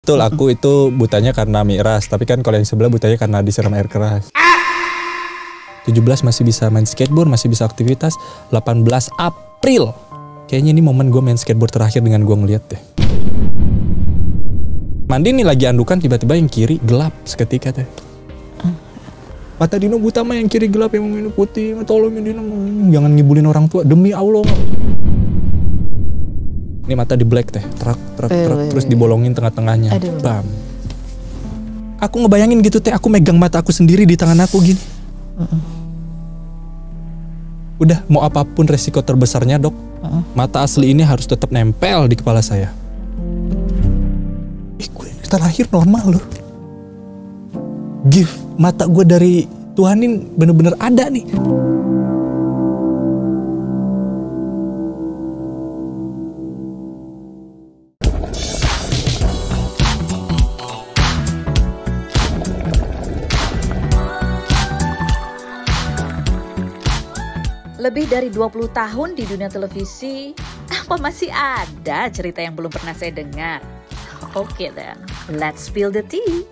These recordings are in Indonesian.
Betul, aku itu butanya karena miras. Tapi kan kalau yang sebelah butanya karena disiram air keras. 17 masih bisa main skateboard, masih bisa aktivitas. 18 April. Kayaknya ini momen gue main skateboard terakhir dengan gue ngeliat deh. Mandi nih lagi andukan, tiba-tiba yang kiri gelap seketika teh. Mata Dino buta mah, yang kiri gelap, yang ini putih. Tolongin Dino, jangan ngibulin orang tua, demi Allah. Ini mata di black teh, truk, terus dibolongin tengah-tengahnya. Bam. Aku ngebayangin gitu teh, aku megang mata aku sendiri di tangan aku gini. Udah, mau apapun resiko terbesarnya dok, mata asli ini harus tetap nempel di kepala saya. Gue terlahir normal loh. Gift mata gue dari Tuhan ini bener-bener ada nih. Lebih dari 20 tahun di dunia televisi, apa masih ada cerita yang belum pernah saya dengar? Oke then, let's spill the tea.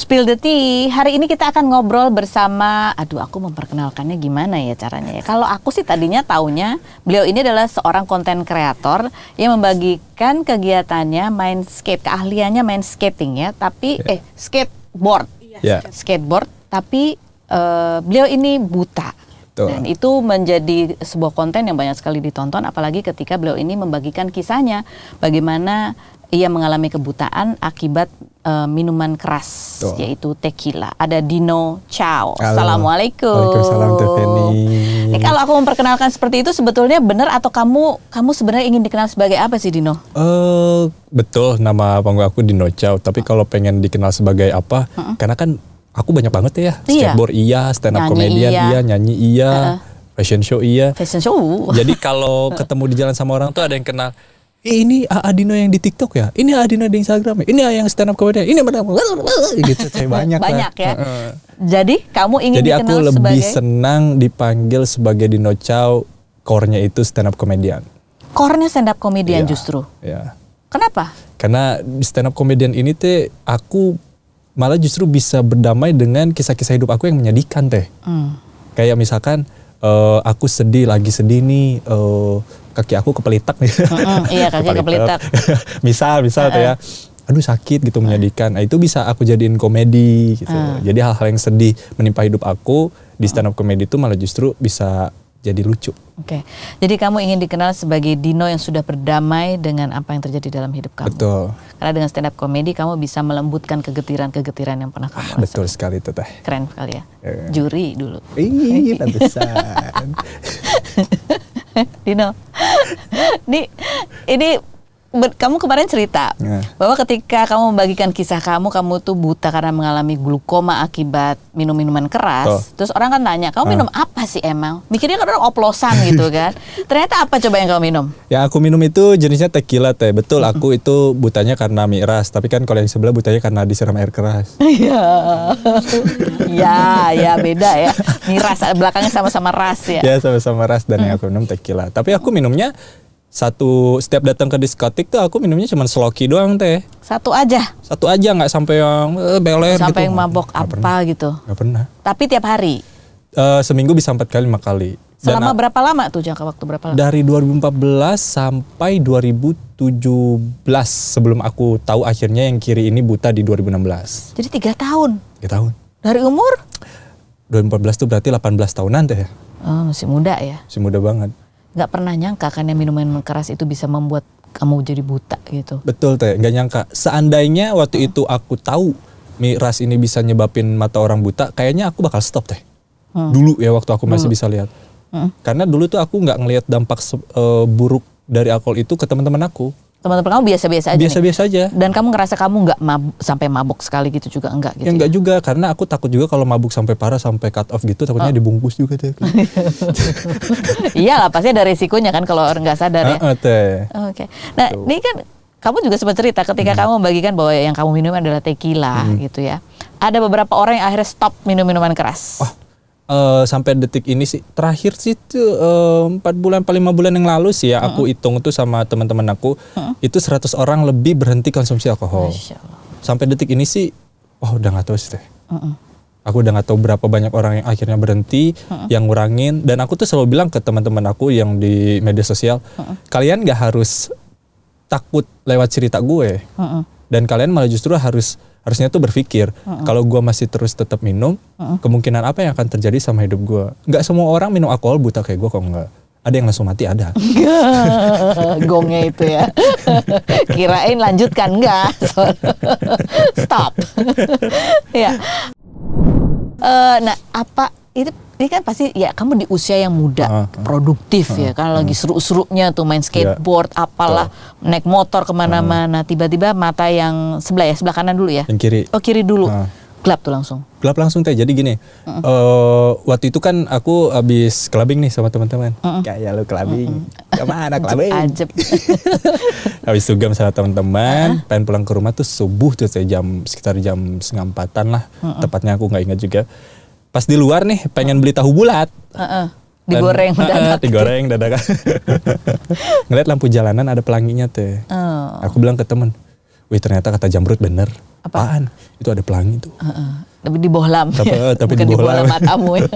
Spill the tea. Hari ini kita akan ngobrol bersama, aku memperkenalkannya gimana ya caranya ya. Kalau aku sih tadinya taunya beliau ini adalah seorang konten kreator yang membagikan kegiatannya main skate, keahliannya main skating ya, tapi skateboard. Skateboard, tapi beliau ini buta. Dan itu menjadi sebuah konten yang banyak sekali ditonton, apalagi ketika beliau ini membagikan kisahnya bagaimana ia mengalami kebutaan akibat minuman keras, yaitu tequila. Ada Dino Chow. Assalamualaikum. Waalaikumsalam Teh Feni. Ini kalau aku memperkenalkan seperti itu sebetulnya benar atau kamu sebenarnya ingin dikenal sebagai apa sih Dino? Betul, nama panggung aku Dino Chow. Tapi kalau pengen dikenal sebagai apa, karena kan aku banyak banget ya. Skateboard iya, stand up comedian iya, nyanyi iya, fashion show iya. Fashion show. Jadi kalau ketemu di jalan sama orang tuh ada yang kenal. Ini A.A. Dino yang di TikTok ya, ini A.A. Dino di Instagram ya, ini yang stand up comedian, ini gitu, saya banyak ya. Jadi kamu ingin Jadi dikenal aku lebih sebagai... senang dipanggil sebagai Dino Chow, core-nya itu stand up comedian. Core-nya stand up comedian justru? Iya. Kenapa? Karena di stand up comedian ini teh aku malah justru bisa berdamai dengan kisah-kisah hidup aku yang menyedihkan teh. Kayak misalkan aku lagi sedih nih, kaki aku kepelitak nih. Iya, kaki kepelitak. misal tuh ya, aduh sakit gitu, menyedihkan. Nah, itu bisa aku jadiin komedi gitu. Jadi hal-hal yang sedih menimpa hidup aku di stand up comedy itu malah justru bisa jadi lucu. Oke. Jadi kamu ingin dikenal sebagai Dino yang sudah berdamai dengan apa yang terjadi dalam hidup kamu. Betul. Karena dengan stand up comedy kamu bisa melembutkan kegetiran-kegetiran yang pernah kamu rasakan. Betul sekali itu teh. Keren sekali ya. Juri dulu. Iya, pantesan. Dino, ini kamu kemarin cerita bahwa ketika kamu membagikan kisah kamu tuh buta karena mengalami glukoma akibat minum minuman keras. Terus orang kan nanya, kamu minum apa sih emang? Mikirnya kan orang oplosan gitu kan. Ternyata apa coba yang kamu minum? Yang aku minum itu jenisnya tequila teh. Betul, aku itu butanya karena miras. Tapi kan kalau yang sebelah butanya karena disiram air keras. ya beda ya. Miras, belakangnya sama-sama ras ya. Ya sama-sama ras, dan yang aku minum tequila. Tapi aku minumnya setiap datang ke diskotik tuh aku minumnya cuma sloki doang teh. Satu aja, nggak sampai yang beler gitu. Sampai yang mabok apa gitu. Nggak pernah. Tapi tiap hari? Seminggu bisa 4 kali 5 kali. Selama berapa lama tuh, jangka waktu berapa lama? Dari 2014 sampai 2017, sebelum aku tahu akhirnya yang kiri ini buta di 2016. Jadi 3 tahun? 3 tahun. Dari umur? 2014 tuh berarti 18 tahunan teh. Masih muda ya? Masih muda banget. Nggak pernah nyangka kan yang minuman keras itu bisa membuat kamu jadi buta gitu. Betul teh, nggak nyangka. Seandainya waktu itu aku tahu miras ini bisa nyebabin mata orang buta, kayaknya aku bakal stop teh. Dulu ya, waktu aku masih bisa lihat. Karena dulu tuh aku nggak ngelihat dampak buruk dari alkohol itu ke teman-teman aku. Teman-teman kamu biasa-biasa aja? Biasa-biasa aja. Dan kamu ngerasa kamu nggak sampai mabuk sekali gitu juga enggak gitu? Ya enggak juga, karena aku takut juga kalau mabuk sampai parah, sampai cut off gitu, takutnya dibungkus juga teh. Iyalah, pasti ada resikonya kan kalau orang nggak sadar ya. Oke. Nah, ini kan kamu juga sempat cerita ketika kamu membagikan bahwa yang kamu minum adalah tequila gitu ya. Ada beberapa orang yang akhirnya stop minum minuman keras. sampai detik ini sih, terakhir sih itu 4 bulan, 5 bulan yang lalu sih ya, aku hitung tuh sama teman-teman aku, itu 100 orang lebih berhenti konsumsi alkohol. Sampai detik ini sih, udah nggak tahu sih teh. Aku udah nggak tahu berapa banyak orang yang akhirnya berhenti, yang ngurangin. Dan aku tuh selalu bilang ke teman-teman aku yang di media sosial, kalian nggak harus takut lewat cerita gue, dan kalian malah justru harusnya tuh berpikir, kalau gue masih terus tetap minum, kemungkinan apa yang akan terjadi sama hidup gue. Nggak semua orang minum alkohol buta kayak gue kok, nggak. Ada yang langsung mati, ada. Gongnya itu ya. Kirain lanjutkan, enggak. Stop. Ya. Nah, apa ini kan pasti ya kamu di usia yang muda, produktif ya, kan lagi seru-serunya tuh main skateboard, apalah, naik motor kemana-mana, tiba-tiba mata yang sebelah kanan dulu ya? Yang kiri. Oh, kiri dulu. Gelap tuh langsung. Gelap langsung teh. Jadi gini, waktu itu kan aku habis clubbing nih sama teman-teman. Kayak lo clubbing, kemana clubbing? Ajep. Habis sugam sama teman-teman, pengen pulang ke rumah tuh subuh tuh sekitar jam 3:30 lah. Tepatnya aku nggak ingat juga. Pas di luar nih pengen beli tahu bulat. Digoreng dadakan. Digoreng dadakan. Ngeliat lampu jalanan ada pelanginya teh. Aku bilang ke temen, wih ternyata kata Jamrut bener. Apaan? Itu ada pelangi tuh. Tapi di bohlam. Tapi bukan di bohlam matamu ya.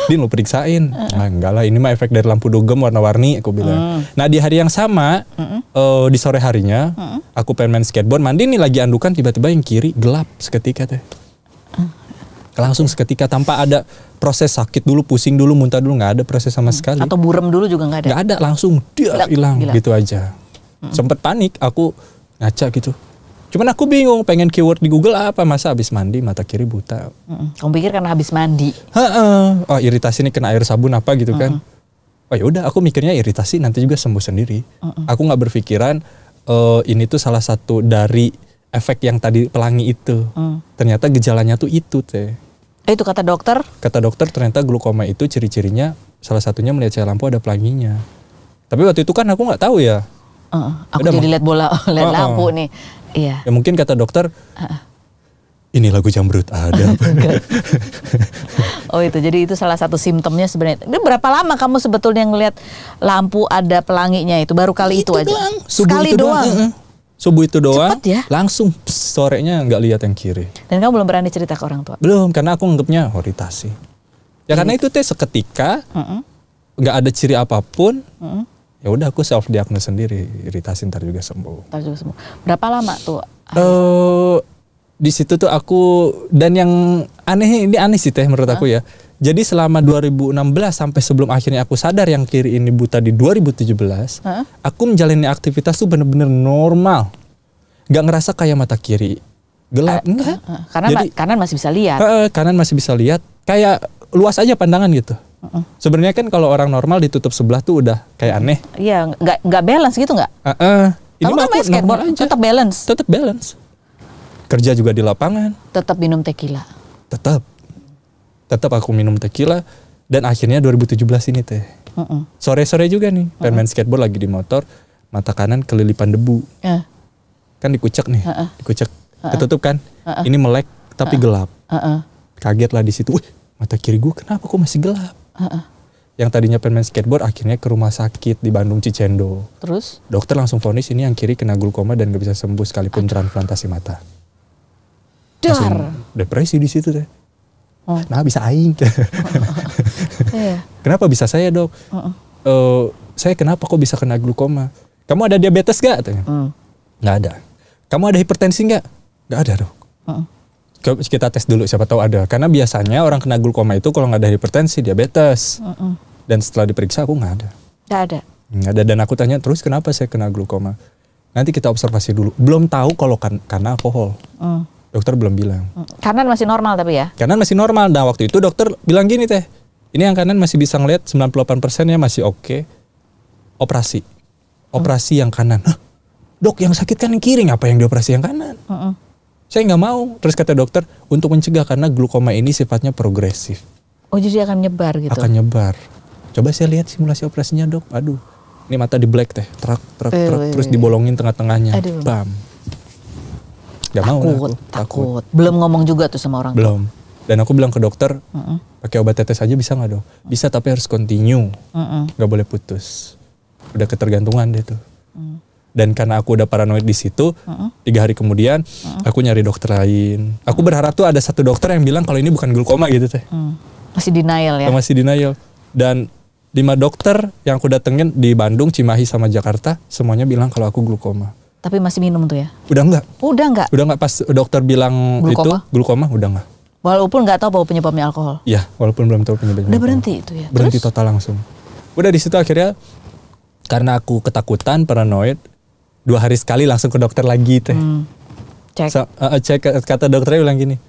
Din lo periksain. Enggak lah, ini mah efek dari lampu dogem warna-warni, aku bilang. Nah di hari yang sama, di sore harinya, aku pengen main skateboard, mandi nih lagi andukan, tiba-tiba yang kiri gelap seketika teh. Langsung seketika tanpa ada proses sakit dulu, pusing dulu, muntah dulu, nggak ada proses sama sekali. Atau burem dulu juga nggak ada? Nggak ada, langsung dia hilang gitu aja. Sempet panik, aku ngaca gitu. Cuman aku bingung, pengen keyword di Google apa, masa habis mandi mata kiri buta. Kamu pikir karena habis mandi? Oh iritasi nih kena air sabun apa gitu kan. Oh ya udah, aku mikirnya iritasi nanti juga sembuh sendiri. Aku nggak berpikiran ini tuh salah satu dari efek yang tadi pelangi itu. Ternyata gejalanya tuh itu teh. Itu kata dokter? Kata dokter ternyata glukoma itu ciri-cirinya salah satunya melihat cahaya lampu ada pelanginya. Tapi waktu itu kan aku nggak tahu ya. Aku udah jadi lihat bola, lihat lampu nih. Iya. Ya mungkin kata dokter, ini lagu Jamrut ada. Oh itu, jadi itu salah satu simptomnya sebenarnya. Ini berapa lama kamu sebetulnya ngelihat lampu ada pelanginya itu? Baru kali itu aja? Doang. Sekali itu doang. Subuh itu doang, cepet ya? Langsung sorenya nggak lihat yang kiri. Dan kamu belum berani cerita ke orang tua? Belum, karena aku anggapnya iritasi. Ya karena itu teh seketika, nggak ada ciri apapun, ya udah aku self diagnose sendiri, iritasi ntar juga sembuh. Berapa lama tuh? Di situ tuh aku, dan yang aneh sih teh menurut aku ya. Jadi selama 2016 sampai sebelum akhirnya aku sadar yang kiri ini buta di 2017, aku menjalani aktivitas tuh bener-bener normal. Gak ngerasa kayak mata kiri gelap, enggak. Karena jadi, kanan masih bisa lihat. Kanan masih bisa lihat, kayak luas aja pandangan gitu. Sebenarnya kan kalau orang normal ditutup sebelah tuh udah kayak aneh. Iya, nggak balance gitu nggak? Ini mah aku normal aja. Tetap balance. Tetap balance. Kerja juga di lapangan. Tetap minum tequila. Tetap aku minum tequila, dan akhirnya 2017 ini teh. Sore-sore juga nih, pengen main skateboard lagi di motor, mata kanan kelilipan debu. Kan dikucek nih, dikucek, ketutup kan. Ini melek tapi gelap. Kaget lah di situ. Wih, mata kiri gue kenapa kok masih gelap? Yang tadinya pengen main skateboard akhirnya ke rumah sakit di Bandung Cicendo. Terus? Dokter langsung vonis ini yang kiri kena glukoma dan gak bisa sembuh sekalipun transplantasi mata. Langsung depresi di situ deh. Nah bisa aing. Kenapa bisa saya dok? Saya kenapa kok bisa kena glukoma? Kamu ada diabetes gak? Nggak ada. Kamu ada hipertensi gak? Nggak ada dok. Kita tes dulu siapa tahu ada. Karena biasanya orang kena glukoma itu kalau nggak ada hipertensi, diabetes. Dan setelah diperiksa aku nggak ada. Nggak ada. Dan aku tanya terus kenapa saya kena glukoma? Nanti kita observasi dulu. Belum tahu kalau karena alkohol. Dokter belum bilang. Kanan masih normal tapi ya? Kanan masih normal. Nah waktu itu dokter bilang gini teh. Ini yang kanan masih bisa ngeliat 98% ya masih oke. Operasi yang kanan. Hah? Dok yang sakit kan yang kiri, ngapa yang dioperasi yang kanan? Saya nggak mau. Terus kata dokter untuk mencegah karena glukoma ini sifatnya progresif. Oh jadi akan nyebar gitu? Akan nyebar. Coba saya lihat simulasi operasinya dok. Aduh. Ini mata di black teh. Truk. Terus dibolongin tengah-tengahnya. Bam. Gak mau takut. Belum ngomong juga tuh sama orang belum. Dan aku bilang ke dokter, pakai obat tetes aja bisa nggak dok? Bisa, tapi harus continue, nggak boleh putus. Udah ketergantungan deh tuh. Dan karena aku udah paranoid di situ, 3 hari kemudian aku nyari dokter lain. Aku berharap tuh ada satu dokter yang bilang kalau ini bukan glaukoma gitu teh. Masih denial ya? Masih denial. Dan 5 dokter yang aku datengin di Bandung, Cimahi sama Jakarta, semuanya bilang kalau aku glaukoma. Tapi masih minum tuh ya? Udah enggak. Udah enggak Pas dokter bilang glaukoma? itu glaukoma, udah enggak. Walaupun nggak tahu bahwa penyebabnya alkohol. Iya, walaupun belum tahu penyebabnya. Udah berhenti itu ya. Berhenti total langsung. Udah di situ akhirnya karena aku ketakutan, paranoid, 2 hari sekali langsung ke dokter lagi teh. Cek. Cek, kata dokternya bilang gini,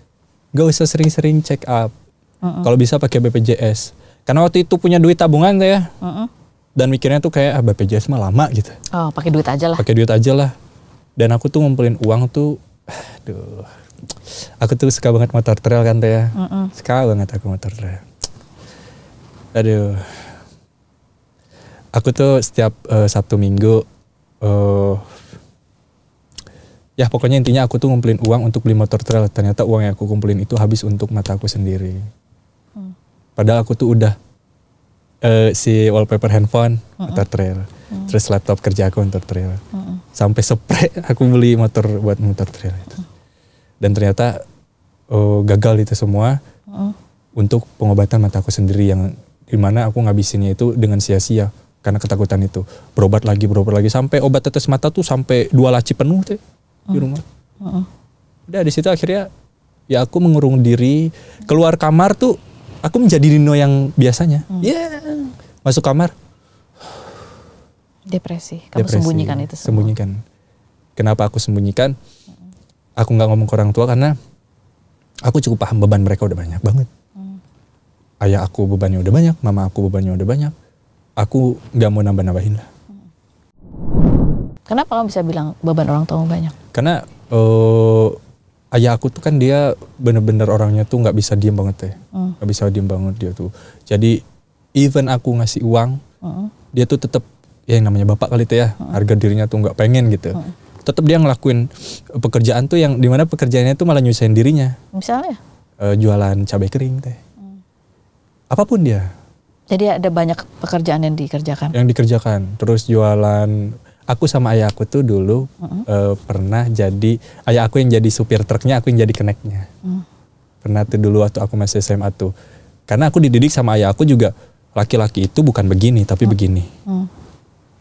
gak usah sering-sering check up. Kalau bisa pakai BPJS. Karena waktu itu punya duit tabungan teh ya. Dan mikirnya tuh kayak BPJS mah lama gitu. Oh, pakai duit aja lah. Pakai duit aja lah. Dan aku tuh ngumpulin uang tuh, aduh. Aku tuh suka banget motor trail kan teh ya. Suka banget aku motor trail. Aduh. Aku tuh setiap Sabtu Minggu, ya pokoknya intinya aku tuh ngumpulin uang untuk beli motor trail. Ternyata uang yang aku kumpulin itu habis untuk mata aku sendiri. Padahal aku tuh udah si wallpaper handphone motor trail, terus laptop kerja aku motor trail, sampai spray aku beli motor buat motor trail itu. Dan ternyata gagal itu semua untuk pengobatan mata aku sendiri yang dimana aku ngabisinnya itu dengan sia-sia karena ketakutan itu. Berobat lagi sampai obat tetes mata tuh sampai 2 laci penuh tuh di rumah. Udah di situ akhirnya ya aku mengurung diri, keluar kamar tuh aku menjadi Nino yang biasanya. Masuk kamar depresi. Kamu sembunyikan itu semua. Sembunyikan. Kenapa aku sembunyikan? Aku nggak ngomong ke orang tua karena aku cukup paham beban mereka udah banyak banget. Ayah aku bebannya udah banyak, mama aku bebannya udah banyak. Aku nggak mau nambah-nambahin lah. Kenapa kamu bisa bilang beban orang tua banyak? Karena ayah aku tuh kan dia bener-bener orangnya tuh nggak bisa diem banget ya. Nggak bisa diem banget dia tuh. Jadi even aku ngasih uang, dia tuh tetap ya yang namanya bapak kali tuh ya. Harga dirinya tuh nggak pengen gitu. Tetap dia ngelakuin pekerjaan tuh yang dimana pekerjaannya tuh malah nyusahin dirinya. Misalnya? Jualan cabai kering teh. Apapun dia. Jadi ada banyak pekerjaan yang dikerjakan? Yang dikerjakan. Terus jualan. Aku sama ayah aku tuh dulu pernah jadi, ayah aku yang jadi supir truknya, aku yang jadi keneknya. Pernah tuh dulu waktu aku masih SMA tuh. Karena aku dididik sama ayah aku juga, laki-laki itu bukan begini tapi begini.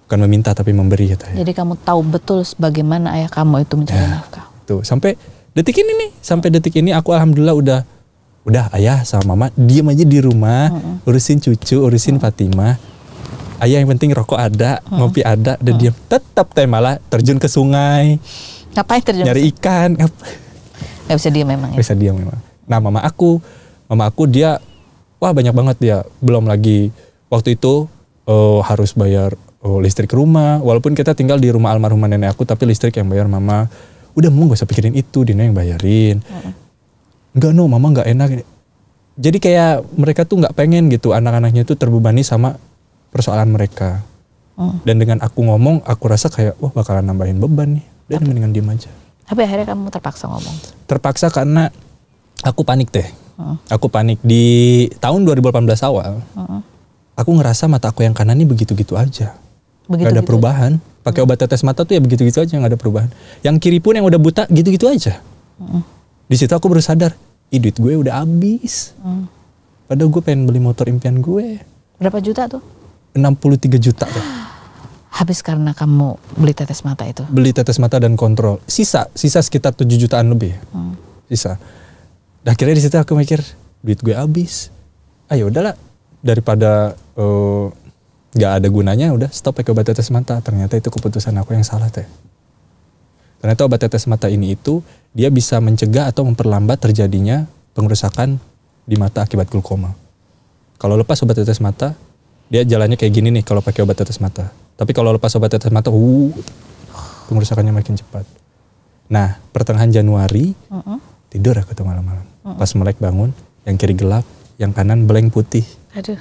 Bukan meminta tapi memberi kata ayah. Jadi kamu tahu betul bagaimana ayah kamu itu mencari nafkah. Tuh sampai detik ini nih, sampai detik ini aku alhamdulillah udah ayah sama mama diem aja di rumah, urusin cucu, urusin Fatimah. Ayah yang penting rokok ada, ngopi ada, dan diam. Tetap teh malah terjun ke sungai. Ngapain terjun? Nyari ikan. Gak bisa diam memang ya? Gak bisa diam memang. Nah mama aku dia, wah banyak banget dia. Belum lagi waktu itu harus bayar listrik rumah. Walaupun kita tinggal di rumah almarhumah nenek aku, tapi listrik yang bayar mama. Udah mau gak usah pikirin itu, Dina yang bayarin. Enggak mama gak enak. Jadi kayak mereka tuh gak pengen gitu anak-anaknya tuh terbebani sama persoalan mereka. Dan dengan aku ngomong, aku rasa kayak wah bakalan nambahin beban nih. Dan mendingan diem aja. Tapi akhirnya kamu terpaksa ngomong? Terpaksa karena aku panik teh. Aku panik di tahun 2018 awal. Aku ngerasa mata aku yang kanan ini begitu-gitu aja. Gak ada perubahan. Pakai obat tetes mata tuh ya begitu-gitu aja, gak ada perubahan. Yang kiri pun yang udah buta gitu-gitu aja. Di situ aku baru sadar, duit gue udah habis. Padahal gue pengen beli motor impian gue. Berapa juta tuh? 63 juta tuh. Habis karena kamu beli tetes mata itu? Beli tetes mata dan kontrol. Sisa sekitar 7 jutaan lebih. Sisa. Dan akhirnya di situ aku mikir, duit gue habis. Ayo udahlah, daripada gak ada gunanya, udah stop pakai obat tetes mata. Ternyata itu keputusan aku yang salah teh. Ternyata obat tetes mata ini itu dia bisa mencegah atau memperlambat terjadinya pengerusakan di mata akibat glaukoma. Kalau lepas obat tetes mata, dia jalannya kayak gini nih kalau pakai obat tetes mata. Tapi kalau lepas obat tetes mata, pengerusakannya makin cepat. Nah, pertengahan Januari tidur aku tuh malam-malam. Pas melek bangun, yang kiri gelap, yang kanan blank putih. Aduh.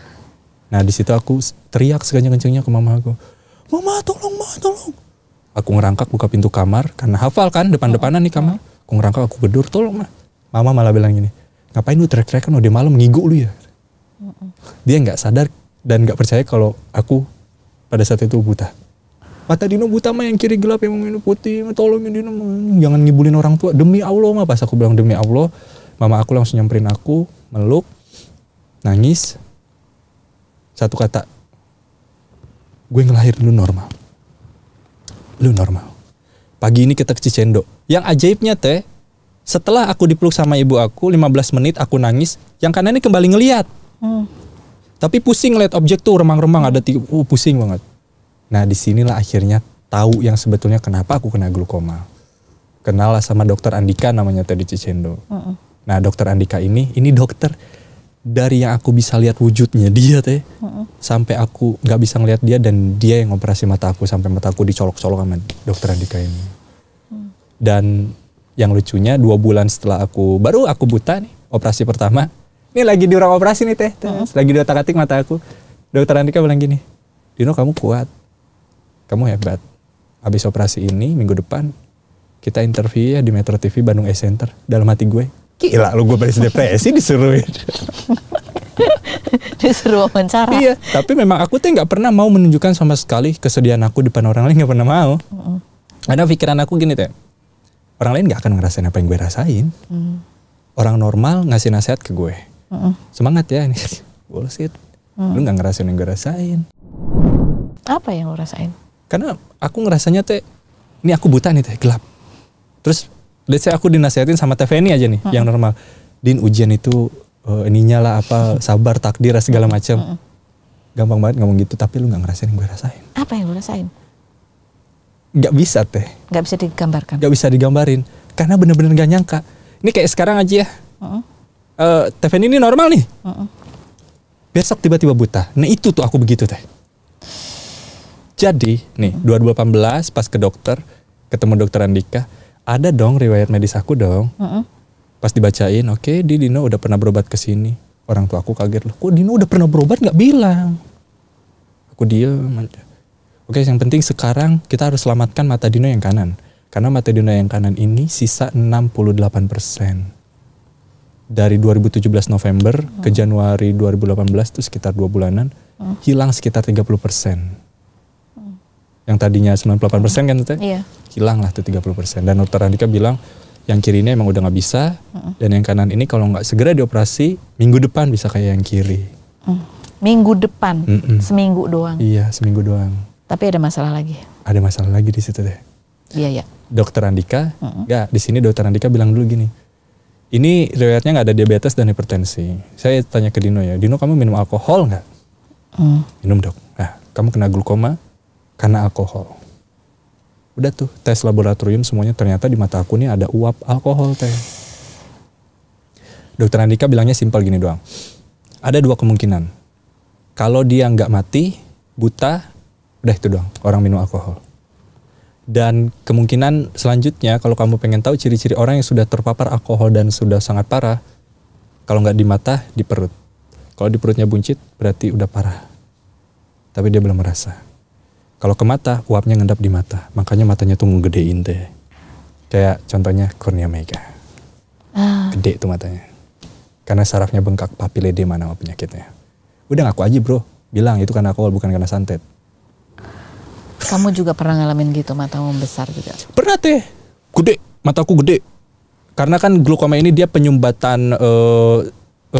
Nah di situ aku teriak sekencang-kencangnya ke mama aku, mama tolong. Aku ngerangkak buka pintu kamar karena hafal kan depan-depanan nih kamar. Aku ngerangkak, aku gedur, tolong mah. Mama malah bilang gini, ngapain lu teriak-teriakan udah malam ngigo lu ya. Dia nggak sadar dan nggak percaya kalau aku pada saat itu buta. Mata Dino buta mah, yang kiri gelap, yang ini putih, tolongin Dino, jangan ngibulin orang tua, demi Allah mah. Pas aku bilang demi Allah, mama aku langsung nyamperin aku, meluk, nangis, satu kata, gue ngelahirin lu normal. Lu normal. Pagi ini kita ke Cicendo. Yang ajaibnya teh, setelah aku dipeluk sama ibu aku 15 menit aku nangis, yang kanan ini kembali ngelihat. Tapi pusing ngeliat objek tuh remang-remang, ada pusing banget. Nah disinilah akhirnya tahu yang sebetulnya kenapa aku kena glaukoma. Kenal lah sama dokter Andika namanya tadi Cicendo. Nah dokter Andika ini dokter dari yang aku bisa lihat wujudnya dia teh, sampai aku nggak bisa ngelihat dia, dan dia yang operasi mata aku sampai mata aku dicolok-colok sama dokter Andika ini. Dan yang lucunya 2 bulan setelah baru aku buta nih, operasi pertama. Ini lagi di ruang operasi nih teh, lagi di otak-atik mata aku. Dokter Andika bilang gini, Dino kamu kuat, kamu hebat. Habis operasi ini minggu depan kita interview ya di Metro TV Bandung Eye Center. Dalam hati gue, gila lu, gue beres depresi disuruhin. Disuruh wawancara. Iya, tapi memang aku tuh nggak pernah mau menunjukkan sama sekali kesedihan aku depan orang lain, nggak pernah mau. Karena pikiran aku gini teh, orang lain nggak akan ngerasain apa yang gue rasain. Orang normal ngasih nasihat ke gue, semangat ya ini, bullshit. Lu nggak ngerasain yang gue rasain. Apa yang lo rasain? Karena aku ngerasanya teh, ini aku buta nih teh, gelap. Terus let's say aku dinasihatin sama Teh Feni aja nih, yang normal. Din, ujian itu ininya lah apa, sabar, takdir, segala macam. Gampang banget ngomong gitu, tapi lu gak ngerasain yang gue rasain. Apa yang lo rasain? Gak bisa teh. Gak bisa digambarkan? Gak bisa digambarin. Karena bener-bener gak nyangka. Ini kayak sekarang aja ya. Teh Feni ini normal nih. Besok tiba-tiba buta. Nah itu tuh aku begitu teh. Jadi nih 2018 pas ke dokter, ketemu dokter Andika, ada dong riwayat medis aku dong. Pas dibacain, oke, Dino udah pernah berobat ke sini. Orang tua aku kaget, loh kok Dino udah pernah berobat nggak bilang. Aku diem aja. Oke, yang penting sekarang kita harus selamatkan mata Dino yang kanan. Karena mata Dino yang kanan ini sisa 68%. Dari 2017 November ke Januari 2018 itu sekitar 2 bulanan, hilang sekitar 30%. Yang tadinya 98% kan teh, hilang lah tuh 30%. Dan dokter Andika bilang yang kiri ini emang udah nggak bisa, dan yang kanan ini kalau nggak segera dioperasi minggu depan bisa kayak yang kiri. Minggu depan, seminggu doang. Iya, seminggu doang. Tapi ada masalah lagi. Ada masalah lagi di situ deh. Iya. Dokter Andika, nggak di sini dokter Andika bilang dulu gini. Ini riwayatnya nggak ada diabetes dan hipertensi. Saya tanya ke Dino ya, Dino kamu minum alkohol nggak? Minum dok. Nah, kamu kena glaukoma karena alkohol. Udah tuh tes laboratorium semuanya, ternyata di mata aku nih ada uap alkohol teh. Dokter Andika bilangnya simpel gini doang. Ada 2 kemungkinan. Kalau dia nggak mati, buta, udah itu doang, orang minum alkohol. Dan kemungkinan selanjutnya kalau kamu pengen tahu ciri-ciri orang yang sudah terpapar alkohol dan sudah sangat parah, kalau nggak di mata, di perut. Kalau di perutnya buncit, berarti udah parah. Tapi dia belum merasa. Kalau ke mata, uapnya ngendap di mata. Makanya matanya tuh ngegedein teh. Kayak contohnya Kurnia Mega. Gede tuh matanya. Karena sarafnya bengkak, papiledema nama penyakitnya. Udah ngaku aja bro. Bilang itu karena alkohol, bukan karena santet. Kamu juga pernah ngalamin gitu, matamu besar juga? Pernah teh. Gede. Mataku gede. Karena kan glaukoma ini dia penyumbatan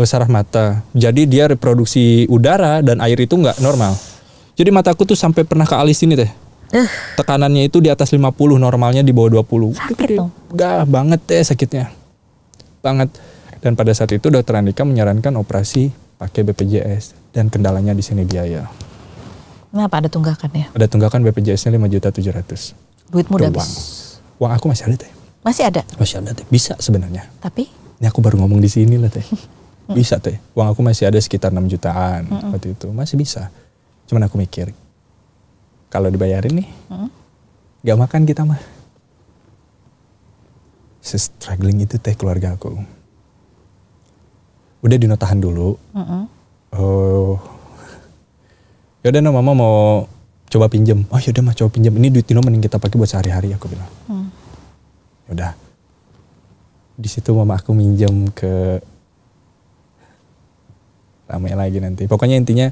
saraf mata. Jadi dia reproduksi udara dan air itu nggak normal. Jadi mataku tuh sampai pernah ke alis ini teh. Tekanannya itu di atas 50, normalnya di bawah 20. Sakit dong. Gak banget teh sakitnya. Banget. Dan pada saat itu dokter Andika menyarankan operasi pakai BPJS. Dan kendalanya di sini biaya. Kenapa ada tunggakannya? Ada tunggakan BPJS-nya 5.700.000. Duitmu udah habis. Uang aku masih ada teh. Masih ada? Masih ada teh. Bisa sebenarnya. Tapi? Ini aku baru ngomong di sini lah teh. Bisa teh. Uang aku masih ada sekitar 6 jutaan waktu itu. Masih bisa. Cuman aku mikir, kalau dibayarin nih, gak makan kita mah. Se-struggling itu teh keluarga aku. Udah Dino tahan dulu. Yaudah no, mama mau coba pinjem. Oh yaudah mah coba pinjem. Ini duit Dino mending kita pakai buat sehari-hari, aku bilang. Yaudah. Di situ mama aku minjem ke Rame lagi nanti. Pokoknya intinya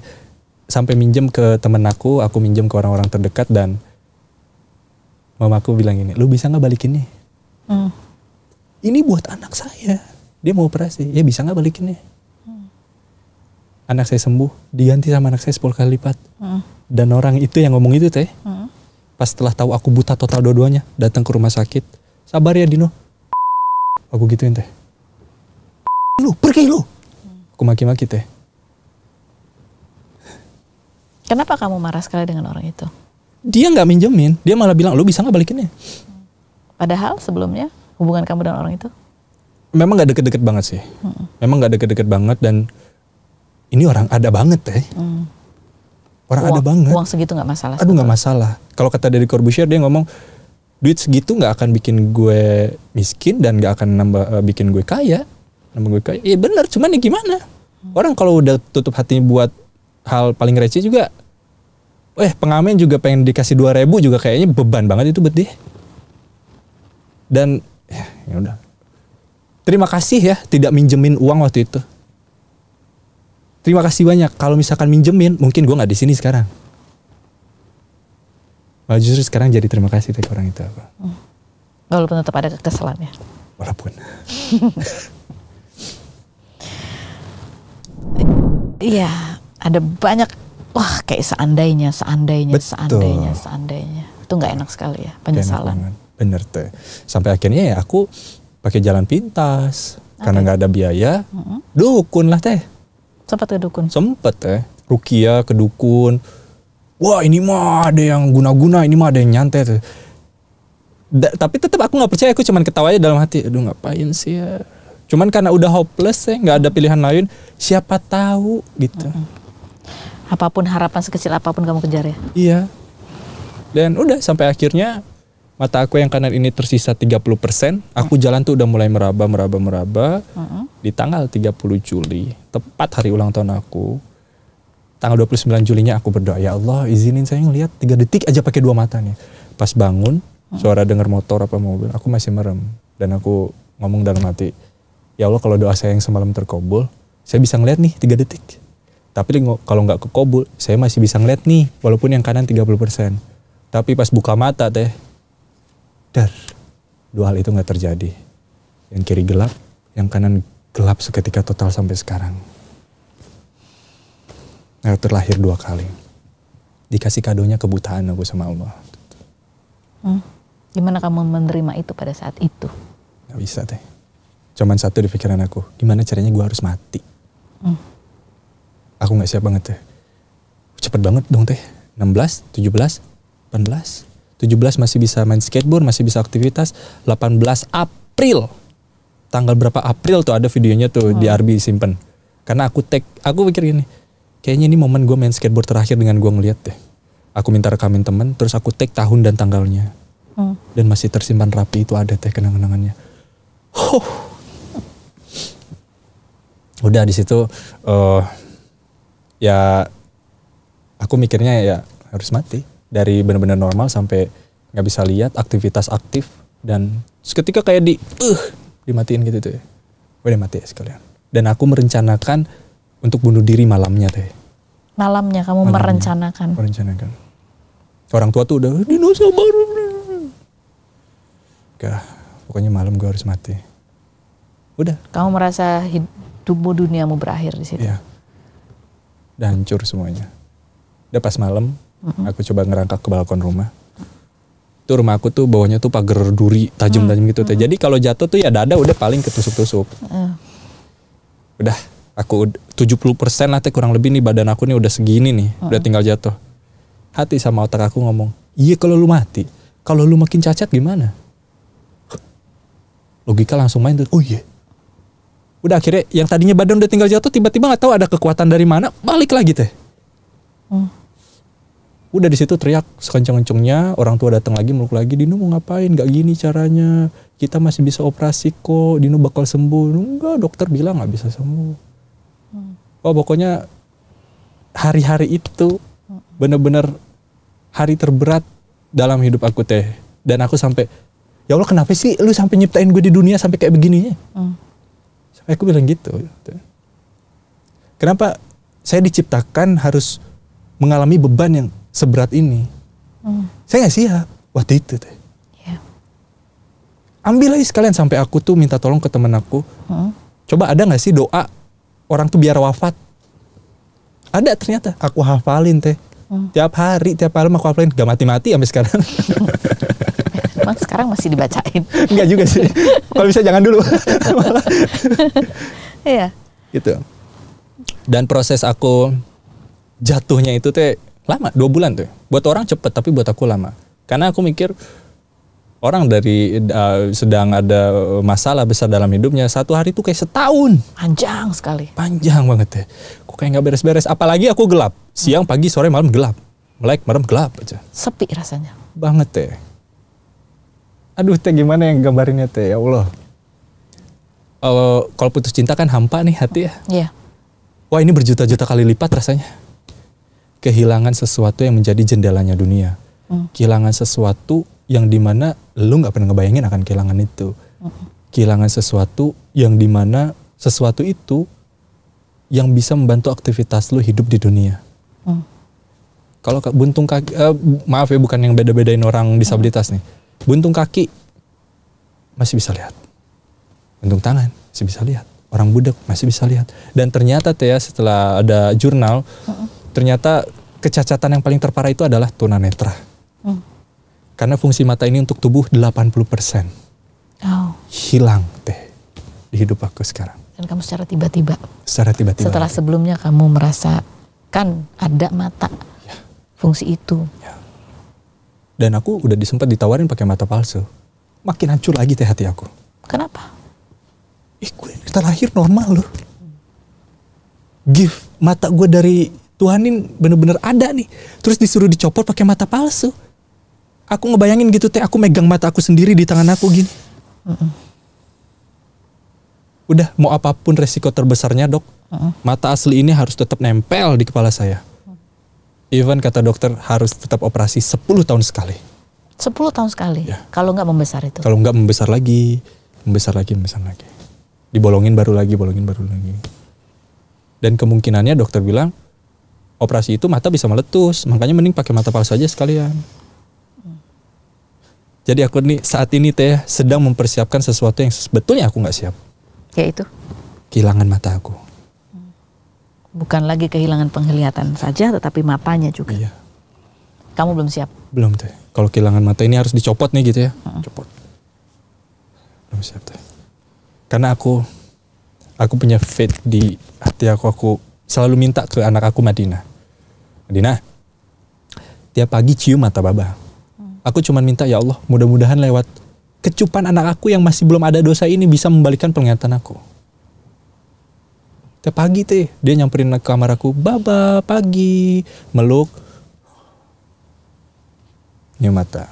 sampai minjem ke temen aku minjem ke orang-orang terdekat dan mamaku bilang gini, lu bisa nggak balikinnya? Ini buat anak saya, dia mau operasi, ya bisa nggak balikinnya? Anak saya sembuh, diganti sama anak saya 10 kali lipat. Dan orang itu yang ngomong itu teh, pas setelah tahu aku buta total dua-duanya, datang ke rumah sakit, sabar ya Dino, aku gituin teh, lu pergi lu, aku maki-maki teh. Kenapa kamu marah sekali dengan orang itu? Dia nggak minjemin, dia malah bilang lu bisa nggak balikinnya? Padahal sebelumnya hubungan kamu dengan orang itu? Memang nggak deket-deket banget sih, memang nggak deket-deket banget dan ini orang ada banget teh. Orang ada banget. Uang segitu nggak masalah. Aduh nggak masalah. Kalau kata Deddy Corbuzier dia ngomong duit segitu nggak akan bikin gue miskin dan nggak akan bikin gue kaya. Iya benar, cuman ya gimana? Orang kalau udah tutup hatinya buat hal paling receh juga, pengamen juga pengen dikasih 2.000 juga kayaknya beban banget itu buat dia. Dan ya udah. Terima kasih ya tidak minjemin uang waktu itu. Terima kasih banyak. Kalau misalkan minjemin, mungkin gue nggak di sini sekarang. Malah justru sekarang jadi terima kasih ke orang itu. Walaupun tetap ada kekesalan ya. Walaupun. Iya, ada banyak. Wah, kayak seandainya. Betul. Seandainya. Itu nggak enak sekali ya, penyesalan. Bener tuh. Sampai akhirnya ya aku pakai jalan pintas. Karena nggak ada biaya. Dukun lah teh. Sempat ke dukun? Sempet Rukia ke dukun. Wah ini mah ada yang guna-guna, ini mah ada yang nyantet. Tapi tetap aku gak percaya, aku cuman ketawa aja dalam hati. Aduh ngapain sih ya. Cuman karena udah hopeless ya, gak ada pilihan lain. Siapa tahu gitu. Apapun harapan sekecil apapun kamu kejar ya? Iya. Dan udah sampai akhirnya mata aku yang kanan ini tersisa 30%. Aku jalan tuh udah mulai meraba. Di tanggal 30 Juli, tepat hari ulang tahun aku. Tanggal 29 Julinya aku berdoa, ya Allah izinin saya ngeliat 3 detik aja pakai 2 mata nih. Pas bangun, suara dengar motor apa mobil, aku masih merem. Dan aku ngomong dalam hati, ya Allah kalau doa saya yang semalam terkabul, saya bisa ngeliat nih 3 detik. Tapi kalau nggak kekabul, saya masih bisa ngeliat nih, walaupun yang kanan 30%. Tapi pas buka mata teh, dua hal itu nggak terjadi. Yang kiri gelap, yang kanan gelap seketika total sampai sekarang. Nah, terlahir 2 kali. Dikasih kadonya kebutaan aku sama Allah. Gimana kamu menerima itu pada saat itu? Gak bisa teh. Cuman satu di pikiran aku, gimana caranya gue harus mati. Aku gak siap banget teh. Cepet banget dong teh. 16, 17, 18. 17 masih bisa main skateboard, masih bisa aktivitas. 18 April. Tanggal berapa April tuh ada videonya tuh di RB simpen. Karena aku pikir gini, kayaknya ini momen gue main skateboard terakhir dengan gue ngeliat deh. Aku minta rekamin temen, terus aku tag tahun dan tanggalnya. Dan masih tersimpan rapi, itu ada teh kenang-kenangannya. Udah di situ ya aku mikirnya ya harus mati. Dari benar-benar normal sampai gak bisa lihat, aktivitas aktif. Dan seketika kayak dimatiin gitu tuh ya. Udah mati ya sekalian. Dan aku merencanakan untuk bunuh diri malamnya teh. Malamnya kamu merencanakan? Merencanakan. Orang tua tuh udah, Dino sabar. Gak, pokoknya malam gue harus mati. Udah. Kamu merasa duniamu berakhir di situ? Iya. Udah hancur semuanya. Udah pas malam, aku coba ngerangkak ke balkon rumah. Tuh rumah aku tuh bawahnya tuh pagar duri tajam-tajam gitu teh. Jadi kalau jatuh tuh ya dada udah paling ketusuk-tusuk. Udah, aku 70% lah teh kurang lebih nih badan aku nih udah segini nih, udah tinggal jatuh. Hati sama otak aku ngomong, iya kalau lu mati, kalau lu makin cacat gimana? Logika langsung main tuh, oh iya. Udah akhirnya yang tadinya badan udah tinggal jatuh tiba-tiba nggak tahu ada kekuatan dari mana balik lagi teh. Udah di situ teriak sekencang-kencangnya, orang tua datang lagi meluk lagi, Dino mau ngapain? Gak gini caranya, kita masih bisa operasi kok, Dino bakal sembuh. Enggak, dokter bilang gak bisa sembuh. Oh pokoknya hari-hari itu bener-bener hari terberat dalam hidup aku teh. Dan aku sampai, ya Allah kenapa sih lu sampai nyiptain gue di dunia sampai kayak begini? Sampai aku bilang gitu. Kenapa saya diciptakan harus mengalami beban yang seberat ini? Saya nggak siap waktu itu teh. Yeah. Ambil aja sekalian, sampai aku tuh minta tolong ke temen aku. Coba ada nggak sih doa orang tuh biar wafat? Ada ternyata. Aku hafalin teh. Tiap hari, tiap malam aku hafalin. Gak mati-mati sampai sekarang. Emang sekarang masih dibacain? Enggak juga sih. Kalau bisa jangan dulu. Iya. Gitu. Dan proses aku jatuhnya itu teh lama, 2 bulan tuh. Buat orang cepet, tapi buat aku lama. Karena aku mikir orang dari sedang ada masalah besar dalam hidupnya, 1 hari tuh kayak setahun. Panjang sekali. Panjang banget teh. Kok kayak nggak beres-beres. Apalagi aku gelap. Siang, pagi, sore, malam gelap. Melek, malam gelap aja. Sepi rasanya. Banget teh. Aduh teh, gimana yang gambarinnya teh, ya Allah. Kalau putus cinta kan hampa nih hati ya. Iya. Wah, ini berjuta-juta kali lipat rasanya. Kehilangan sesuatu yang menjadi jendelanya dunia. Kehilangan sesuatu yang dimana lu gak pernah ngebayangin akan kehilangan itu. Kehilangan sesuatu yang dimana sesuatu itu yang bisa membantu aktivitas lu hidup di dunia. Kalau buntung kaki, maaf ya, bukan yang beda-bedain orang disabilitas nih. Buntung kaki masih bisa lihat. Buntung tangan masih bisa lihat. Orang budak masih bisa lihat. Dan ternyata teh ya, setelah ada jurnal, ternyata kecacatan yang paling terparah itu adalah tunanetra. Karena fungsi mata ini untuk tubuh 80%. Hilang teh di hidup aku sekarang. Dan kamu secara tiba-tiba. Secara tiba-tiba. Setelah sebelumnya kamu merasakan ada mata. Ya. Fungsi itu. Ya. Dan aku udah sempat ditawarin pakai mata palsu. Makin hancur lagi teh hati aku. Kenapa? Gue kita lahir normal loh. Gift mata gue dari Tuhanin bener-bener ada nih. Terus disuruh dicopot pakai mata palsu. Aku ngebayangin gitu teh, aku megang mata aku sendiri di tangan aku gini. Udah, mau apapun resiko terbesarnya dok, mata asli ini harus tetap nempel di kepala saya. Even kata dokter harus tetap operasi 10 tahun sekali. 10 tahun sekali? Ya. Kalau nggak membesar itu? Kalau nggak membesar lagi. Dibolongin baru lagi. Dan kemungkinannya dokter bilang, operasi itu mata bisa meletus, makanya mending pakai mata palsu aja sekalian. Jadi aku nih saat ini teh sedang mempersiapkan sesuatu yang sebetulnya aku nggak siap. Yaitu? Kehilangan mata aku. Bukan lagi kehilangan penglihatan saja, tetapi matanya juga. Iya. Kamu belum siap? Belum teh. Kalau kehilangan mata ini harus dicopot nih gitu ya. Copot. Belum siap teh. Karena aku punya faith di hati aku. Aku selalu minta ke anak aku Madinah. Madinah, tiap pagi cium mata Baba. Aku cuma minta, ya Allah, mudah-mudahan lewat kecupan anak aku yang masih belum ada dosa ini bisa membalikan penglihatan aku. Tiap pagi teh, dia nyamperin ke kamar aku, Baba, pagi, meluk, nyium mata.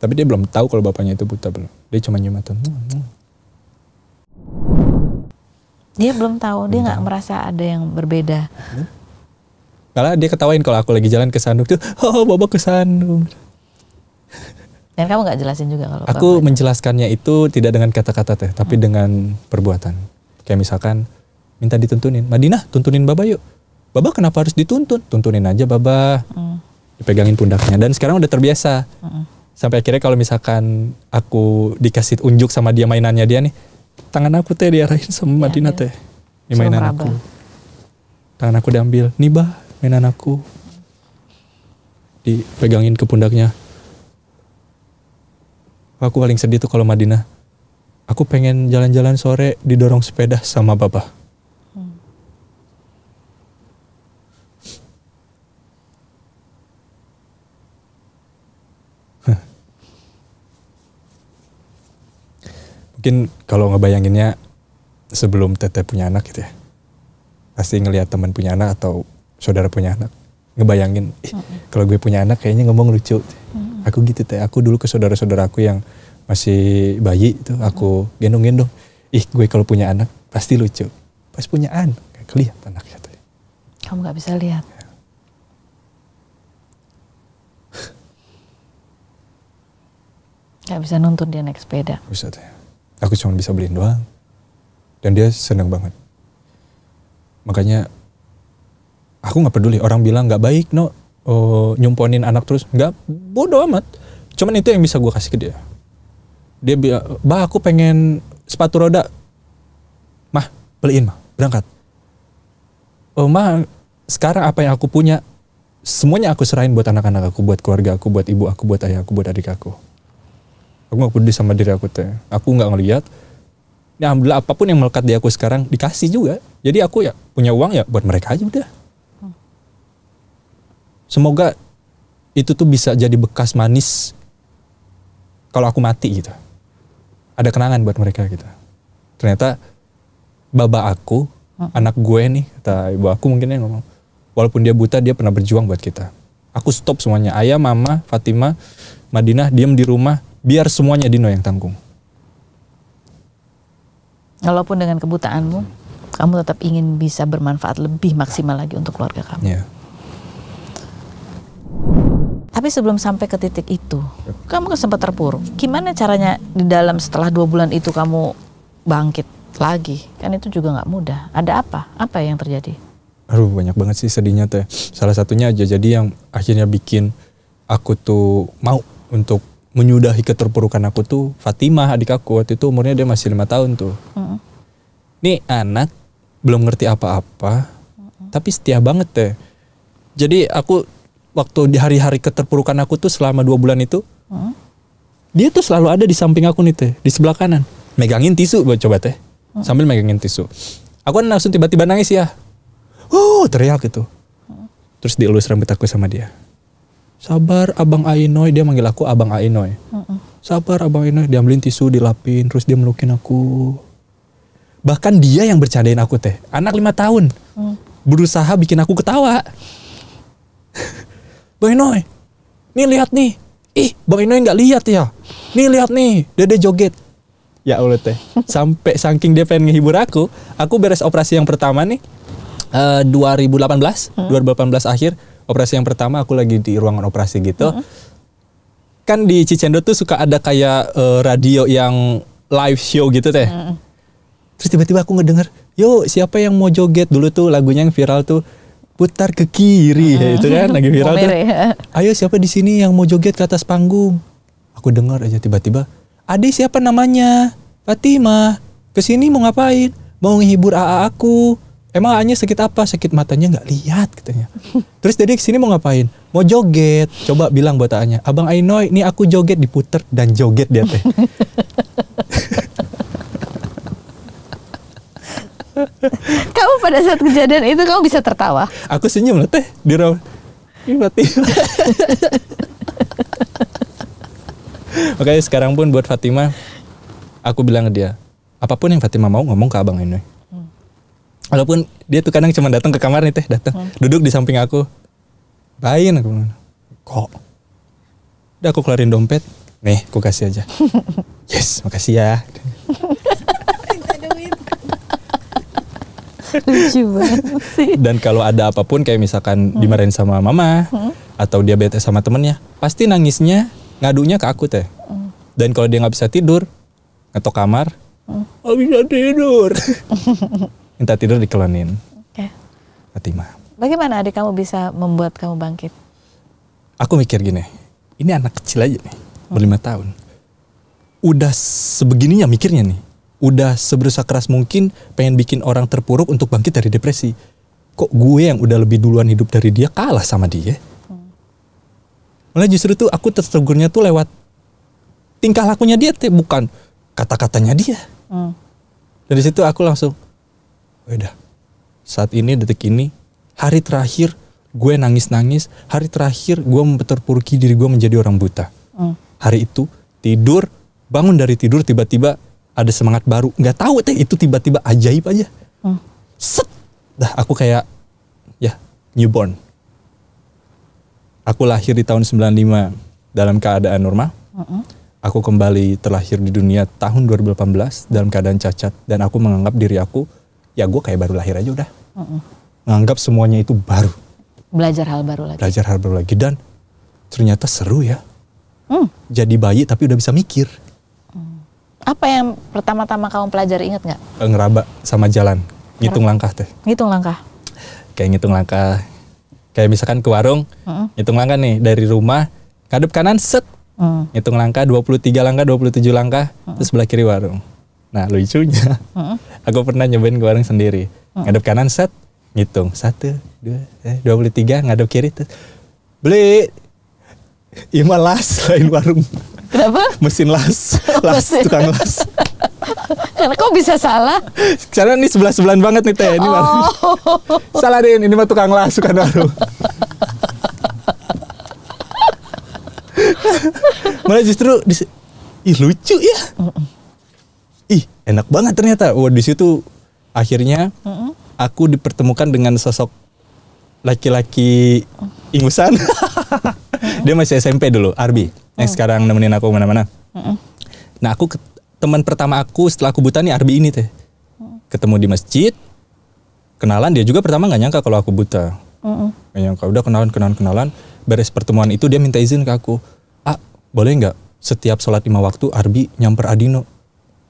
Tapi dia belum tahu kalau bapaknya itu buta belum. Dia cuma nyium mata. Dia belum tahu, dia nggak merasa ada yang berbeda. Malah dia ketawain kalau aku lagi jalan ke Sandung tuh, oh Baba ke Sandung. Dan kamu nggak jelasin juga kalau aku menjelaskannya itu tidak dengan kata-kata teh, tapi dengan perbuatan. Kayak misalkan minta dituntunin, Madinah tuntunin Baba yuk. Baba kenapa harus dituntun? Tuntunin aja Baba. Dipegangin pundaknya dan sekarang udah terbiasa. Sampai akhirnya kalau misalkan aku dikasih unjuk sama dia mainannya dia nih, tangan aku teh diarahin sama Madinah teh. Ini mainan aku. Tangan aku diambil, nih bah mainan aku. Dipegangin ke pundaknya. Aku paling sedih tuh kalau Madinah. Aku pengen jalan-jalan sore didorong sepeda sama Baba. Mungkin kalau ngebayanginnya sebelum Teteh punya anak gitu ya. Pasti ngelihat teman punya anak atau saudara punya anak. Ngebayangin, kalau gue punya anak kayaknya ngomong lucu. Aku gitu teh. Aku dulu ke saudara-saudaraku yang masih bayi itu aku gendong-gendong. Gue kalau punya anak pasti lucu. Pas punya anak, kelihatan anaknya teh. Kamu nggak bisa lihat. Nggak bisa nuntun dia naik sepeda. Bisa teh. Aku cuma bisa beliin doang. Dan dia seneng banget. Makanya aku nggak peduli orang bilang nggak baik nyumponin anak terus, nggak, bodo amat. Cuman itu yang bisa gue kasih ke dia. Dia bilang, "Bah, aku pengen sepatu roda." "Mah, beliin mah, berangkat." "Oh mah, sekarang apa yang aku punya semuanya aku serahin buat anak-anak aku, buat keluarga aku, buat ibu aku, buat ayah aku, buat adik aku. Aku gak peduli sama diri aku teh. Aku gak ngelihat. Ya alhamdulillah apapun yang melekat di aku sekarang dikasih juga. Jadi aku ya punya uang ya buat mereka aja udah." Semoga itu tuh bisa jadi bekas manis kalau aku mati gitu. Ada kenangan buat mereka gitu. Ternyata baba aku, anak gue nih, kata ibu aku mungkin yang ngomong, walaupun dia buta dia pernah berjuang buat kita. Aku stop semuanya. Ayah, mama, Fatima, Madinah diam di rumah, biar semuanya Dino yang tanggung. Walaupun dengan kebutaanmu, kamu tetap ingin bisa bermanfaat lebih maksimal lagi untuk keluarga kamu. Yeah. Tapi sebelum sampai ke titik itu, kamu kan sempat terpuruk. Gimana caranya di dalam setelah 2 bulan itu kamu bangkit lagi? Kan itu juga nggak mudah. Ada apa? Apa yang terjadi? Aduh, banyak banget sih sedihnya teh. Salah satunya aja jadi yang akhirnya bikin aku tuh mau untuk menyudahi keterpurukan aku tuh Fatimah, adik aku. Waktu itu umurnya dia masih 5 tahun tuh. Nih anak belum ngerti apa-apa, tapi setia banget teh. Jadi aku waktu di hari-hari keterpurukan aku tuh selama 2 bulan itu, dia tuh selalu ada di samping aku nih teh, di sebelah kanan. Megangin tisu, buat coba teh. Sambil megangin tisu. Aku kan langsung tiba-tiba nangis ya. Teriak gitu. Terus dielus rambut aku sama dia. "Sabar Abang Ainoy," dia manggil aku Abang Ainoy. "Sabar Abang Ainoy," dia ambilin tisu, dilapin, terus dia melukin aku. Bahkan dia yang bercandain aku teh. Anak 5 tahun. Berusaha bikin aku ketawa. "Bang Inoy, nih lihat nih. Ih, Bang Inoy nggak lihat ya. Nih lihat nih, Dede joget." Ya Allah teh. Sampai saking dia pengen ngehibur aku beres operasi yang pertama nih 2018 akhir, operasi yang pertama aku lagi di ruangan operasi gitu. Kan di Cicendo tuh suka ada kayak radio yang live show gitu teh. Terus tiba-tiba aku ngedenger, "Yo, siapa yang mau joget?" Dulu tuh lagunya yang viral tuh, "Putar ke kiri," ya, itu kan lagi viral tuh. "Ayo siapa di sini yang mau joget ke atas panggung?" Aku dengar aja tiba-tiba, "Adik siapa namanya?" "Fatimah." "Kesini mau ngapain?" "Mau ngehibur AA aku." "Emang A-nya sakit apa?" "Sakit matanya nggak lihat," katanya. "Terus Dede kesini mau ngapain?" "Mau joget." "Coba bilang buat A-nya, Abang Ainoy, nih aku joget." Diputer dan joget dia teh. Kamu pada saat kejadian itu kamu bisa tertawa? Aku senyum lah teh di ruang. Fatimah. Makanya sekarang pun buat Fatimah, aku bilang ke dia, apapun yang Fatimah mau ngomong ke Abang Ainoy. Walaupun dia tuh kadang cuma datang ke kamar nih teh, datang duduk di samping aku. "Bayin," aku bilang. "Kok?" Udah aku keluarin dompet, "Nih, aku kasih aja." "Yes, makasih ya." Lucu banget sih. Dan kalau ada apapun kayak misalkan dimarahin sama mama atau dia bete sama temennya, pasti nangisnya ngadunya ke aku teh. Dan kalau dia nggak bisa tidur, ngetok kamar, nggak bisa tidur, minta tidur dikelonin. Fatimah. Bagaimana adik kamu bisa membuat kamu bangkit? Aku mikir gini, ini anak kecil aja nih, ber-5 tahun. Udah sebegininya mikirnya nih. Udah seberusaha keras mungkin pengen bikin orang terpuruk untuk bangkit dari depresi. Kok gue yang udah lebih duluan hidup dari dia kalah sama dia? Malah justru tuh aku tertegurnya tuh lewat tingkah lakunya dia, bukan kata-katanya dia. Dari situ aku langsung, udah saat ini, detik ini, hari terakhir gue nangis-nangis, hari terakhir gue terpuruki diri gue menjadi orang buta. Hari itu tidur, bangun dari tidur tiba-tiba ada semangat baru, nggak tahu teh itu tiba-tiba ajaib aja. Set, dah aku kayak ya newborn. Aku lahir di tahun 95 dalam keadaan normal. Aku kembali terlahir di dunia tahun 2018 dalam keadaan cacat dan aku menganggap diri aku ya gue kayak baru lahir aja udah. Menganggap semuanya itu baru. Belajar hal baru lagi. Belajar hal baru lagi dan ternyata seru ya. Jadi bayi tapi udah bisa mikir. Apa yang pertama-tama kamu pelajari, ingat nggak? Ngeraba sama jalan. ngitung langkah teh. Ngitung langkah. Kayak ngitung langkah. Kayak misalkan ke warung, ngitung langkah nih dari rumah ngadep kanan set. Ngitung langkah 23 langkah, 27 langkah, terus sebelah kiri warung. Nah, lucunya. Aku pernah nyobain ke warung sendiri. Ngadep kanan set, ngitung 1 2 23 ngadep kiri tuh. Beli las lain warung. Kenapa? Mesin las tukang las. Karena kok bisa salah? Karena ini sebelah-sebelahan banget nih teh, ini warung. Salah deh, ini mah tukang las bukan warung. Malah justru lucu ya. Enak banget ternyata. Di situ akhirnya aku dipertemukan dengan sosok laki-laki ingusan. Dia masih SMP dulu, Arbi. Yang sekarang nemenin aku mana-mana. Nah, teman pertama aku setelah aku buta nih Arbi ini teh. Ketemu di masjid. Kenalan, dia juga pertama nggak nyangka kalau aku buta. Nggak nyangka, udah kenalan. Beres pertemuan itu dia minta izin ke aku. Boleh nggak setiap sholat 5 waktu Arbi nyamper Adino?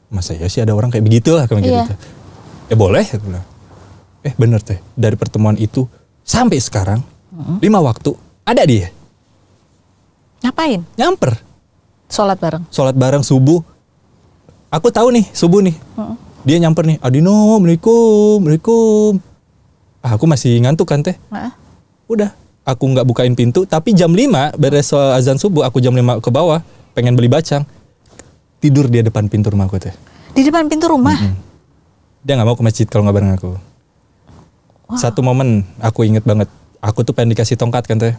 Masa ya sih ada orang kayak begitu lah kayak gitu. Ya boleh. Bener teh. Dari pertemuan itu sampai sekarang 5 waktu ada dia. Ngapain? Nyamper. Sholat bareng Subuh. Aku tahu nih subuh nih. Dia nyamper nih. Adino, Assalamualaikum. Aku masih ngantuk kan teh. Udah. Aku nggak bukain pintu. Tapi jam 5 beres azan subuh. Aku jam 5 ke bawah. Pengen beli bacang. Tidur dia depan pintu rumah aku teh. Di depan pintu rumah? Dia nggak mau ke masjid kalau nggak bareng aku. Satu momen aku inget banget. Aku tuh pengen dikasih tongkat kan teh.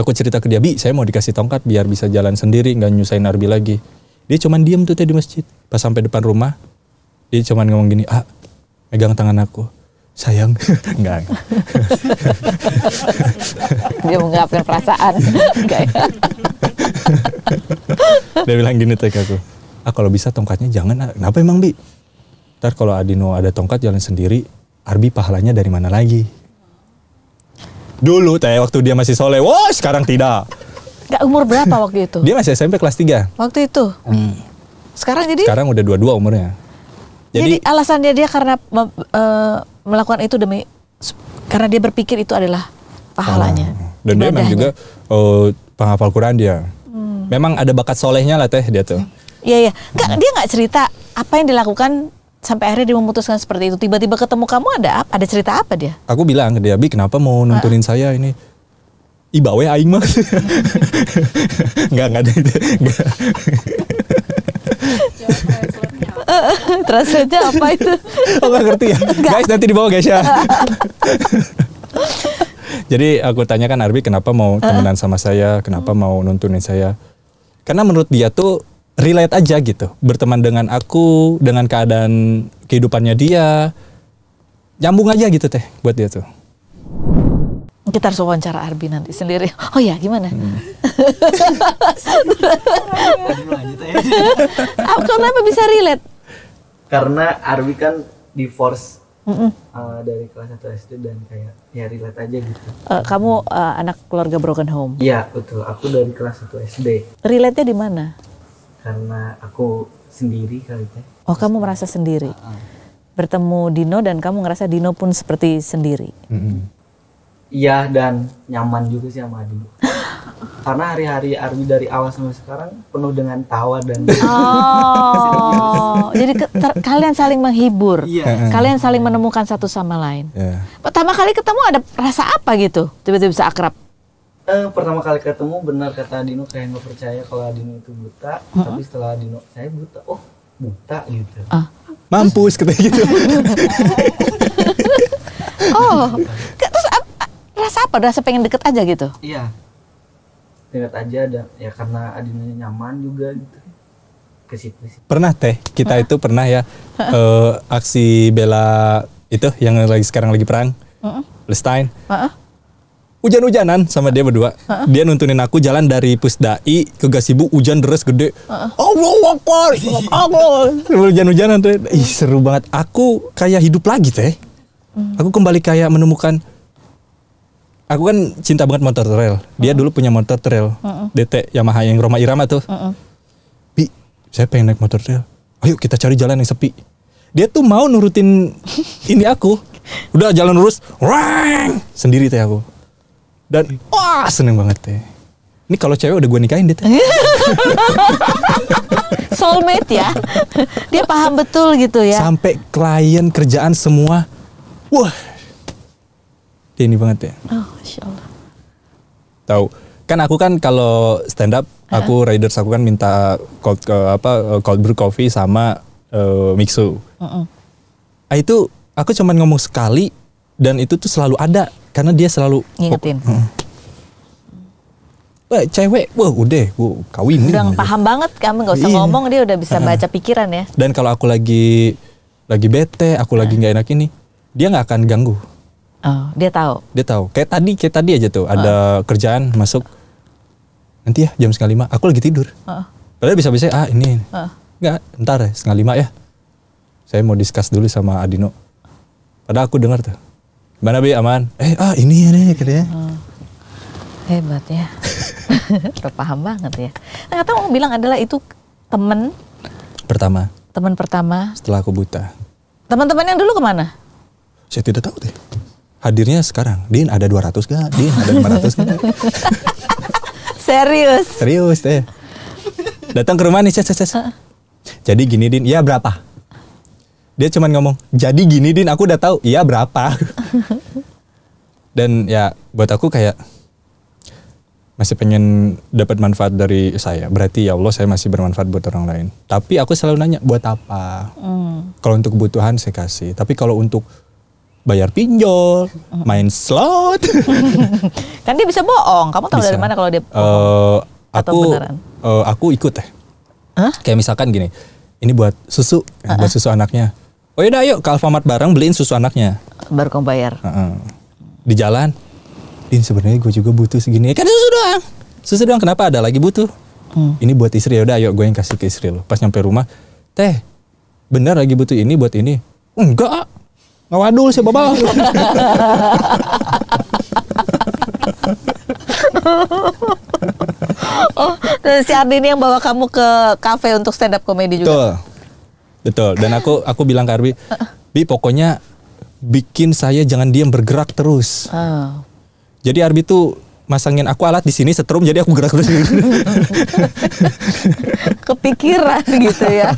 Aku cerita ke dia, Bi, saya mau dikasih tongkat biar bisa jalan sendiri, nggak nyusahin Arbi lagi. Dia cuman diem tuh teh di masjid. Pas sampai depan rumah, dia cuman ngomong gini, megang tangan aku, sayang. Enggak. Dia mengungkapkan perasaan. Enggak ya? Dia bilang gini teh ke aku, kalau bisa tongkatnya jangan. Kenapa emang, Bi? Ntar kalau Adino ada tongkat jalan sendiri, Arbi pahalanya dari mana lagi? Dulu teh waktu dia masih soleh, sekarang tidak. Gak umur berapa waktu itu? Dia masih SMP kelas 3. Waktu itu? Sekarang jadi? Sekarang udah 22 umurnya. Jadi alasannya dia karena melakukan itu karena dia berpikir itu adalah pahalanya. Dan dia memang juga penghafal Quran dia. Memang ada bakat solehnya lah teh dia tuh. Iya. Dia nggak cerita apa yang dilakukan sampai akhirnya dia memutuskan seperti itu. Tiba-tiba ketemu kamu ada cerita apa dia? Aku bilang ke dia, Bi, kenapa mau nuntunin saya ini? Ibawe aing mah. Enggak ada itu. Translate-nya apa itu? Nggak ngerti ya. Guys, nanti dibawa guys ya. Jadi aku tanyakan Arbi kenapa mau temenan sama saya, kenapa mau nuntunin saya. Karena menurut dia tuh relate aja gitu. Berteman dengan aku, dengan keadaan kehidupannya dia. Nyambung aja gitu teh buat dia tuh. Kita harus wawancara Arbi nanti sendiri. Oh ya, gimana? Kenapa bisa relate? Karena Arbi kan divorce dari kelas 1 SD dan kayak ya relate aja gitu. Kamu anak keluarga broken home? Iya, betul. Aku dari kelas 1 SD. Relate-nya di mana? Karena aku sendiri kali ya. Oh, kamu merasa sendiri? Bertemu Dino dan kamu ngerasa Dino pun seperti sendiri? Iya, dan nyaman juga sih sama Dino. Karena hari-hari Arbi dari awal sampai sekarang penuh dengan tawa dan jadi kalian saling menghibur. Kalian saling menemukan satu sama lain. Pertama kali ketemu ada rasa apa gitu? Tiba-tiba bisa akrab? Pertama kali ketemu benar kata Dino kayak nggak percaya kalau Dino itu buta. Tapi setelah Dino, saya buta. Oh, buta gitu. Mampus katanya gitu. Terus rasa apa? Rasa pengen deket aja gitu? Iya. Deket aja dan ya karena Adinonya nyaman juga gitu. Ke situ sih. Pernah teh, kita itu pernah ya aksi bela itu yang sekarang lagi perang. Palestine. Hujan-hujanan sama dia berdua. Dia nuntunin aku jalan dari Pusdai ke Gasibu, hujan deras gede. Allahu Akbar. Hujan-hujanan tuh. Seru banget. Aku kayak hidup lagi teh. Aku kembali kayak menemukan. Aku kan cinta banget motor trail. Dia dulu punya motor trail. DT Yamaha yang Roma Irama tuh. Bi, saya pengen naik motor trail. Ayo kita cari jalan yang sepi. Dia tuh mau nurutin ini aku. Udah jalan lurus, rang, sendiri teh aku. Dan wah seneng banget teh. Ini kalau cewek udah gue nikahin dia teh. Soulmate ya. Dia paham betul gitu ya. Sampai klien kerjaan semua. Wah. Dia ini banget ya. Oh, Masya Allah. Tahu. Kan aku kan kalau stand up, aku riders aku kan minta cold brew coffee sama mixu. Itu aku cuman ngomong sekali dan itu tuh selalu ada karena dia selalu ngingetin. Cewek, wah udah, kawin. Udah paham banget, kamu nggak usah ngomong, dia udah bisa baca pikiran ya. Dan kalau aku lagi bete, aku lagi nggak enak ini, dia nggak akan ganggu. Oh, dia tahu. Dia tahu. Kayak tadi aja tuh, ada kerjaan masuk. Nanti ya jam 4:30, aku lagi tidur. Padahal bisa-bisa ini. Nggak, ntar ya 4:30 ya. Saya mau discuss dulu sama Adino. Padahal aku dengar tuh. Gimana Bi, aman? Ini katanya. Hebat ya. Udah paham banget ya. Nah, kata kamu bilang adalah itu teman pertama setelah aku buta. Teman-teman yang dulu kemana? Saya tidak tahu deh. Hadirnya sekarang. Din ada 200 gak? Din ada 500 gak? Serius deh. Datang ke rumah nih, Jadi gini Din, iya berapa? Dia cuman ngomong, jadi gini Din, aku udah tahu. Iya berapa? Dan ya buat aku kayak masih pengen dapat manfaat dari saya. Berarti ya Allah saya masih bermanfaat buat orang lain. Tapi aku selalu nanya buat apa? Kalau untuk kebutuhan saya kasih. Tapi kalau untuk bayar pinjol, main slot. Kan dia bisa bohong. Kamu tahu bisa. dari mana kalau dia bohong? Atau beneran? Aku ikut Kayak misalkan gini, ini buat susu, buat susu anaknya. Oh yaudah ayo ke Alfamart bareng beliin susu anaknya. Baru kamu bayar. Di jalan. Din sebenarnya gue juga butuh segini. Kan susu doang. Kenapa ada lagi butuh? Ini buat istri, ya udah ayo gue yang kasih ke istri lo. Pas nyampe rumah, teh bener lagi butuh ini buat ini? Enggak, ngawadul sih babal. Oh, si Ardi yang bawa kamu ke kafe untuk stand up comedy juga. Betul. Dan aku bilang ke Arbi, Bi pokoknya bikin saya jangan diam, bergerak terus. Jadi Arbi tuh masangin aku alat di sini setrum, jadi aku gerak terus. Kepikiran gitu ya.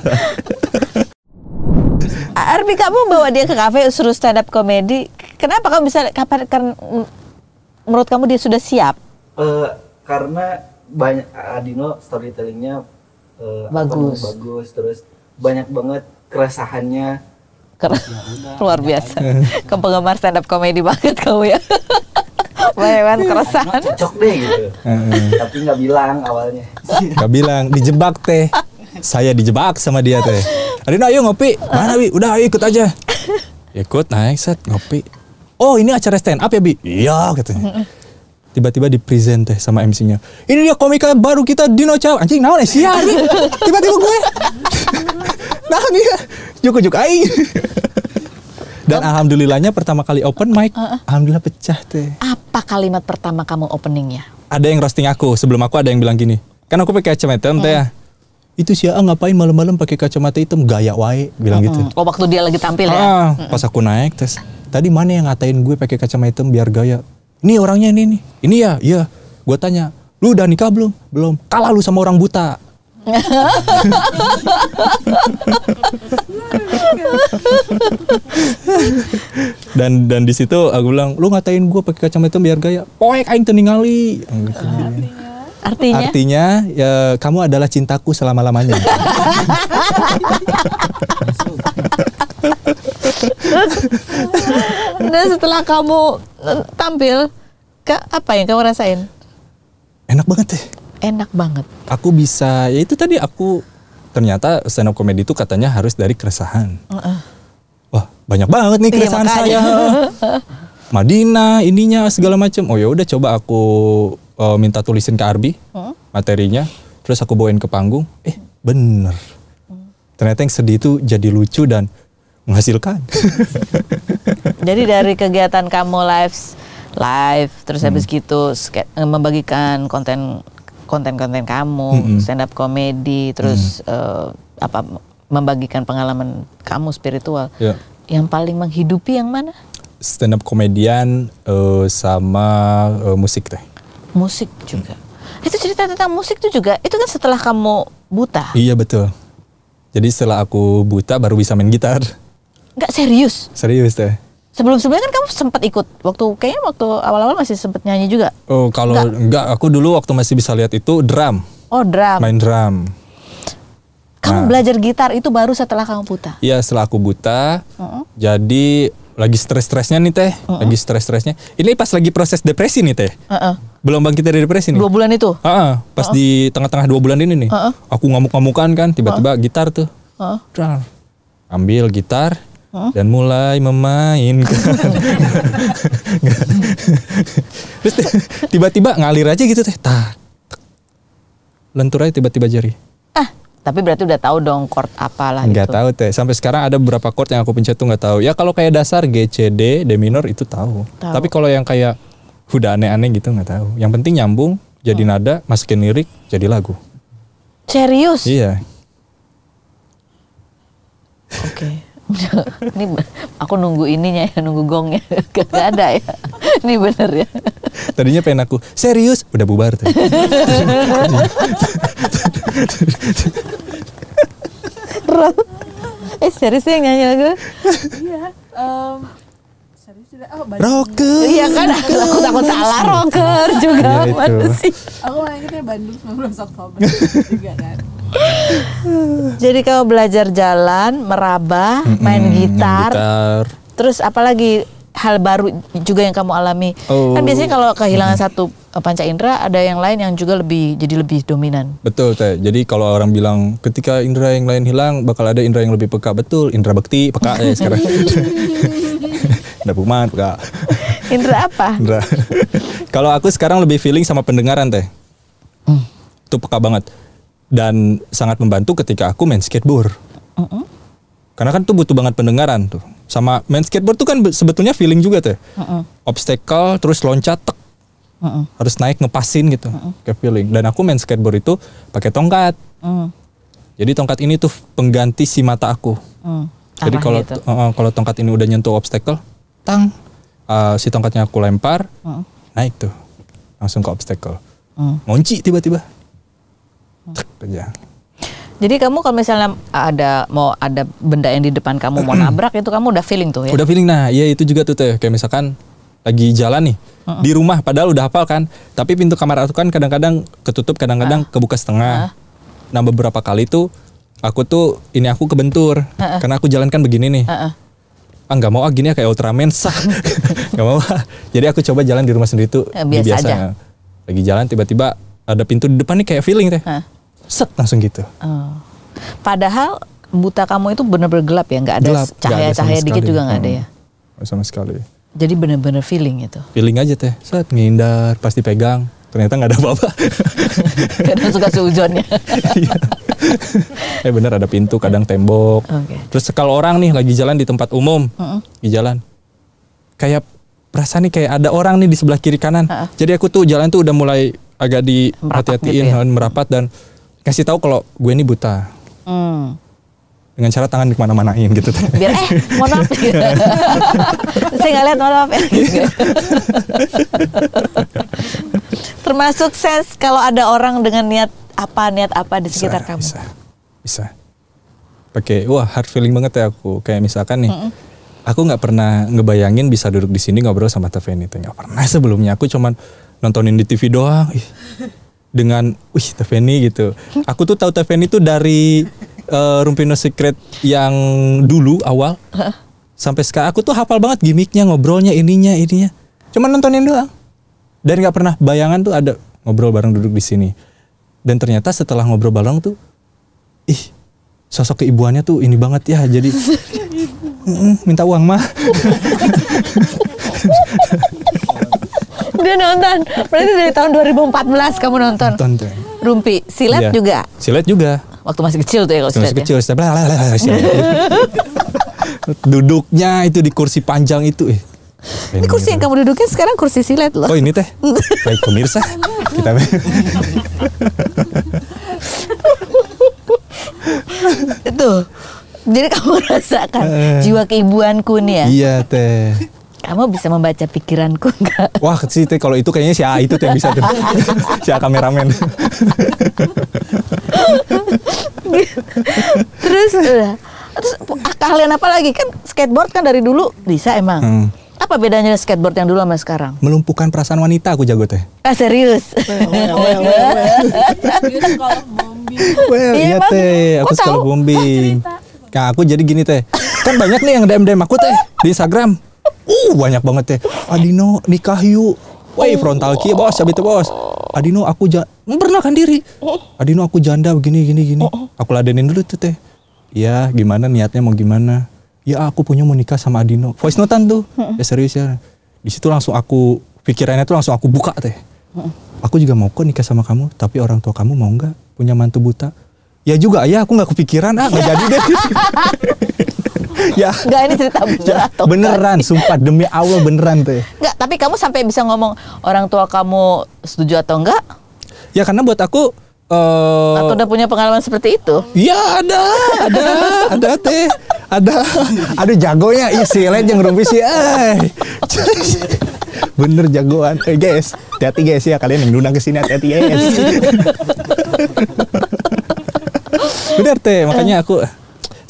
Arbi, kamu bawa dia ke kafe suruh stand up comedy. Kenapa kamu bisa? Karena menurut kamu dia sudah siap? Karena banyak Adino storytellingnya bagus. Terus banyak banget keresahannya. Luar biasa. Kamu penggemar stand up comedy banget kamu ya. Banyak keresahan. Cocok deh gitu. Tapi nggak bilang awalnya. Nggak bilang, dijebak teh. Saya dijebak sama dia teh. Adino ayo ngopi. Mana Bi? Udah ayo ikut aja. Ikut naik set ngopi. Oh ini acara stand up ya Bi? Iya katanya. Tiba-tiba di present teh sama MC-nya. Ini dia komika baru kita, Dino Chow. Anjing naon ya sia. Tiba-tiba gue. Nah nih juk-juk aing. Dan alhamdulillahnya pertama kali open mic, alhamdulillah pecah teh. Apa kalimat pertama kamu openingnya? Ada yang roasting aku, sebelum aku ada yang bilang gini. Kan aku pakai kacamata hitam teh. Itu sih ngapain malam-malam pakai kacamata hitam, gaya wae, bilang gitu. Oh waktu dia lagi tampil ya? Pas aku naik tes. Tadi mana yang ngatain gue pakai kacamata hitam biar gaya? Ini orangnya ini nih. Ini ya, iya. Gue tanya, lu udah nikah belum? Belum. Kalah lu sama orang buta. dan di situ aku bilang, lu ngatain gue pakai kacamata biar gaya. Poek aing teu ningali. Artinya ya kamu adalah cintaku selama-lamanya. Dan setelah kamu tampil, apa yang kamu rasain? Enak banget deh. Enak banget. Aku bisa, ya itu tadi aku ternyata stand up comedy itu katanya harus dari keresahan. Wah banyak banget nih keresahan saya. Madinah ininya segala macam. Oh ya udah coba aku minta tulisin ke Arbi materinya, terus aku bawain ke panggung. Bener. Ternyata yang sedih itu jadi lucu dan menghasilkan. Jadi dari kegiatan kamu live terus habis gitu membagikan konten kamu, stand up comedy, terus membagikan pengalaman kamu spiritual. Ya. Yang paling menghidupi yang mana? Stand up komedian sama musik teh. Musik juga. Itu cerita tentang musik tuh juga. Itu kan setelah kamu buta. Iya betul. Jadi setelah aku buta baru bisa main gitar. Nggak serius. Serius teh. Sebelum-sebelumnya kan kamu sempat ikut. Kayaknya waktu awal-awal masih sempat nyanyi juga. Oh kalau enggak, aku dulu waktu masih bisa lihat itu drum. Oh drum. Main drum. Kamu belajar gitar itu baru setelah kamu buta? Iya setelah aku buta. Jadi lagi stres-stresnya nih teh. Lagi stres-stresnya. Ini pas lagi proses depresi nih teh. Belum bangkit dari depresi nih. 2 bulan itu? Pas di tengah-tengah 2 bulan ini nih. Aku ngamuk-ngamukan kan. Tiba-tiba gitar tuh. Ambil gitar. Dan mulai memainkan. Terus tiba-tiba ngalir aja gitu teh. Lentur aja tiba-tiba jari. Tapi berarti udah tahu dong chord apalah Nggak gitu. tahu teh. Sampai sekarang ada beberapa chord yang aku pencet tuh nggak tahu. Ya kalau kayak dasar G, C, D, D minor itu tahu. Tapi kalau yang kayak udah aneh-aneh gitu nggak tahu. Yang penting nyambung, jadi nada, masukin lirik, jadi lagu. Serius? Iya. Oke. Ini aku nunggu ininya ya, nunggu gongnya. Gak ada ya. Ini bener ya. Tadinya pengen aku serius, udah bubar tuh. Serius yang nyanyi lagu? Iya. Serius juga. Oh, Rocker. Iya kan, aku takut salah rocker juga. Ya, itu. Mana sih? Aku mainnya Bandung 19 Oktober juga kan. Jadi kamu belajar jalan, meraba, main gitar. Terus apalagi hal baru juga yang kamu alami? Kan biasanya kalau kehilangan satu panca indera, ada yang lain yang juga jadi lebih dominan. Betul teh. Jadi kalau orang bilang ketika indera yang lain hilang, bakal ada indera yang lebih peka. Betul. Indra bekti peka ya sekarang. Indra Buman peka. Indra apa? Indra. Kalau aku sekarang lebih feeling sama pendengaran teh. Itu peka banget. Dan sangat membantu ketika aku main skateboard. Karena kan tuh butuh banget pendengaran tuh. Sama main skateboard tuh kan sebetulnya feeling juga teh. Obstacle terus loncat tek. Harus naik ngepasin gitu. Kayak feeling. Dan aku main skateboard itu pakai tongkat. Jadi tongkat ini tuh pengganti si mata aku. Jadi kalau tongkat ini udah nyentuh obstacle, si tongkatnya aku lempar, naik tuh. Langsung ke obstacle. Ngunci tiba-tiba. Aja. Jadi kamu kalau misalnya ada benda yang di depan kamu mau nabrak itu kamu udah feeling tuh ya? Udah feeling. Nah, iya itu juga tuh teh. Kayak misalkan lagi jalan nih di rumah, padahal udah hafal kan. Tapi pintu kamar aku kan kadang-kadang ketutup, kadang-kadang kebuka setengah. Nah beberapa kali tuh aku kebentur karena aku jalan kan begini nih. Nggak mau gini ya kayak Ultraman sah. Nggak mau. Jadi aku coba jalan di rumah sendiri tuh biasa aja. Lagi jalan tiba-tiba ada pintu di depan nih kayak feeling teh. Set langsung gitu. Padahal buta kamu itu benar-benar gelap ya, nggak ada cahaya-cahaya dikit juga nggak ada ya. Sama sekali. Jadi benar-benar feeling itu. Feeling aja teh. Set ngindar, pasti pegang. Ternyata nggak ada apa-apa. Kadang suka suzonnya. Bener ada pintu, kadang tembok. Terus kalau orang nih lagi jalan di tempat umum, di jalan, kayak perasaan nih kayak ada orang nih di sebelah kiri kanan. Jadi aku tuh jalan tuh udah mulai agak hati-hatiin, gitu ya? Merapat dan kasih tahu kalau gue ini buta. Dengan cara tangan di mana-manain gitu. Biar mohon maaf. Saya nggak lihat, mohon maaf ya. Termasuk ses kalau ada orang dengan niat apa di sekitar kamu. Bisa. Pakai hard feeling banget ya aku. Kayak misalkan nih, aku nggak pernah ngebayangin bisa duduk di sini ngobrol sama Teh Feni. Nggak pernah sebelumnya. Aku cuman nontonin di TV doang. Dengan Teh Feni gitu. Aku tuh tahu Teh Feni tuh dari Rumpi No Secret yang dulu awal sampai sekarang. Aku tuh hafal banget gimmicknya, ngobrolnya, ininya. Cuman nontonin doang. Dan nggak pernah bayangan tuh ada ngobrol bareng duduk di sini. Dan ternyata setelah ngobrol bareng tuh, sosok keibuannya tuh ini banget ya. Jadi minta uang mah. Dia nonton. Berarti dari tahun 2014 kamu nonton. Rumpi, silet juga. Silet juga. Waktu masih kecil tuh ya kalau silet. Masih kecil. Duduknya itu di kursi panjang itu. Ini kursi yang kamu dudukin sekarang kursi silet loh. Oh ini teh. Baik pemirsa. Kita itu Tuh. Jadi kamu rasakan jiwa keibuanku nih ya. Iya teh. Kamu bisa membaca pikiranku enggak? Wah sih teh, kalau itu kayaknya si A itu tuh yang bisa tuh. Si A kameramen. Terus keahlian apa lagi? Kan skateboard kan dari dulu bisa emang. Apa bedanya skateboard yang dulu sama sekarang? Melumpuhkan perasaan wanita aku jago teh. Ah serius? Dia sekolah bombing. Iya emang? teh, aku Kok sekolah tahu? bombing. Nah aku jadi gini teh, kan banyak nih yang DM aku teh di Instagram. Banyak banget teh. Adino nikah yuk. Woi frontal kieu bos, cabit bos. Adino aku perkenalkan diri. Adino aku janda begini gini. Aku ladenin dulu tuh teh. Ya gimana niatnya mau gimana? Ya aku punya mau nikah sama Adino. Voice notean tuh. Ya serius ya. Di situ langsung aku pikirannya tuh langsung aku buka teh. Aku juga mau kok nikah sama kamu, tapi orang tua kamu mau nggak punya mantu buta? Ya juga ya, aku nggak kepikiran, nggak jadi deh. Ya. Enggak, ini cerita bener Ya, atau beneran, sumpah demi Allah beneran teh. enggak? Tapi kamu sampai bisa ngomong orang tua kamu setuju atau enggak? Ya karena buat aku. Atau udah punya pengalaman seperti itu? Ya ada teh, ada. Aduh jagonya, silet yang rumpis sih, bener jagoan. Guys, hati-hati guys ya, kalian yang diundang kesini hati-hati guys. Bener teh, makanya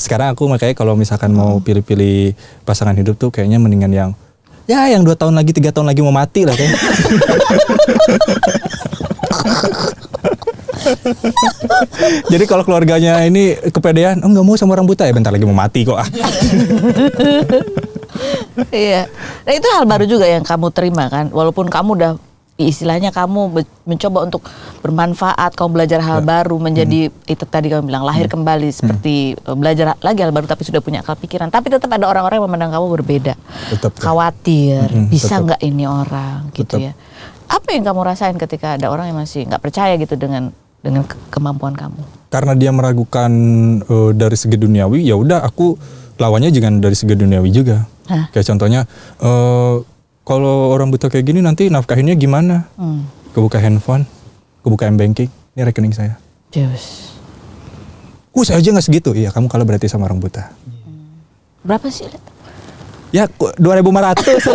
sekarang aku makanya kalau misalkan mau pilih-pilih pasangan hidup tuh kayaknya mendingan yang 2 tahun lagi 3 tahun lagi mau mati lah teh. Jadi kalau keluarganya ini kepedean, nggak mau sama orang buta, ya bentar lagi mau mati kok. Iya. Nah itu hal baru juga yang kamu terima kan, walaupun kamu udah istilahnya kamu mencoba untuk bermanfaat, kamu belajar hal baru menjadi itu tadi kamu bilang lahir kembali seperti belajar lagi hal baru tapi sudah punya akal pikiran, tapi tetap ada orang-orang yang memandang kamu berbeda, Tetap, khawatir bisa tetap. nggak ini orang gitu Tetap. ya. Apa yang kamu rasain ketika ada orang yang masih nggak percaya gitu dengan kemampuan kamu? Karena dia meragukan dari segi duniawi, ya udah aku lawannya jangan dari segi duniawi juga. Kayak contohnya kalau orang buta kayak gini nanti nafkahinnya gimana? Kebuka handphone, kebuka m-banking, ini rekening saya. Jeus. Saya aja nggak segitu. Iya, kamu kalau berarti sama orang buta. Berapa sih? Ya 2.500.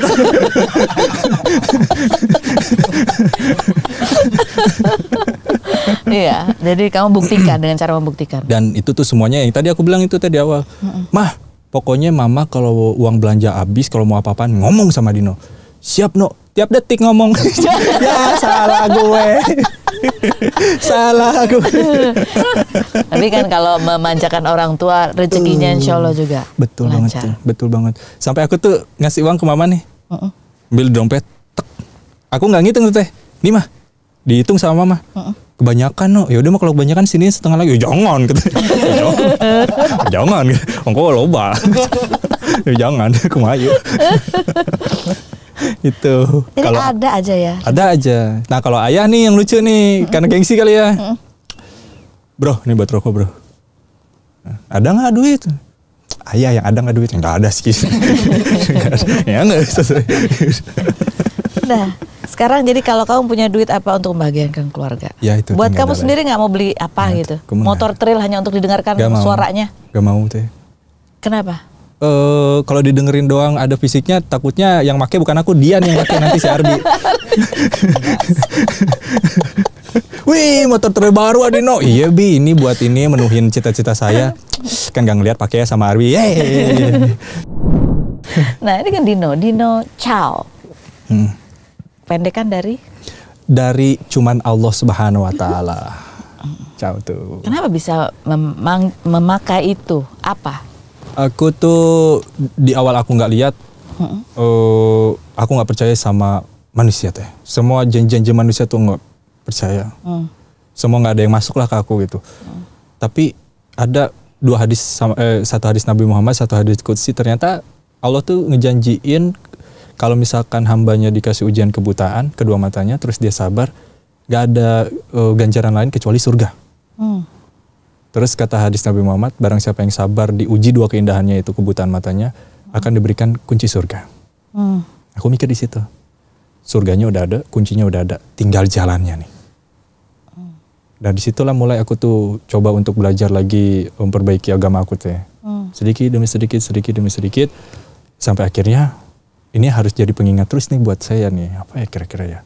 Iya, jadi kamu buktikan dengan cara membuktikan. Dan itu tuh semuanya yang tadi aku bilang itu tadi awal. Mah, pokoknya mama kalau uang belanja habis, kalau mau apa-apaan ngomong sama Dino. Siap no, tiap detik ngomong. Ya salah gue. Salah gue. Tapi kan kalau memanjakan orang tua, rezekinya insya Allah juga Betul banget lancar. tuh, betul banget. Sampai aku tuh ngasih uang ke mama nih. Ambil dompet, tek. Aku nggak ngitung tuh teh. Nih mah, dihitung sama mama. Kebanyakan no, ya udah mah kalau kebanyakan sini setengah lagi. Ya jangan gitu. Jangan, ongko loba. Ya jangan, kumayu. Itu. Jadi Kalau ada aja ya. ada aja. Nah kalau ayah nih yang lucu nih, karena gengsi kali ya. Bro, ini buat rokok bro. Nah, ada nggak duit? Ayah yang ada nggak duit? Nggak ada sih. Nggak ada. Ya nggak. Nah, sekarang jadi kalau kamu punya duit apa untuk membahagiakan keluarga? Ya, itu Buat tinggal kamu ada. sendiri nggak mau beli apa Nah, gitu? itu, kemana? Motor trail hanya untuk didengarkan Nggak mau. suaranya? Gak mau teh. Kenapa? Kalau didengerin doang ada fisiknya, takutnya yang make bukan aku, dia nih yang make nanti si Arbi. Wih, motor terbaru Adino. Iya Bi, ini buat ini menuhin cita-cita saya. Kan gak ngeliat pakai sama Arbi. Yeay. Nah ini kan Dino Chow. Pendekan dari? Dari cuman Allah Subhanahu Wa Taala. Ciao tuh. Kenapa bisa memakai itu? Apa? Aku tuh di awal aku nggak lihat, aku nggak percaya sama manusia teh. Semua janji-janji manusia tuh nggak percaya. Semua nggak ada yang masuk lah ke aku gitu. Tapi ada 2 hadis, satu hadis Nabi Muhammad, satu hadis Qudsi. Ternyata Allah tuh ngejanjiin kalau misalkan hambanya dikasih ujian kebutaan kedua matanya, terus dia sabar, nggak ada ganjaran lain kecuali surga. Terus kata hadis Nabi Muhammad, barang siapa yang sabar diuji 2 keindahannya itu kebutaan matanya, akan diberikan kunci surga. Aku mikir di situ, surganya udah ada, kuncinya udah ada, tinggal jalannya nih. Dan disitulah mulai aku tuh coba untuk belajar lagi memperbaiki agama aku teh. Sedikit demi sedikit, sedikit demi sedikit. Sampai akhirnya ini harus jadi pengingat terus nih buat saya nih. Apa ya kira-kira ya?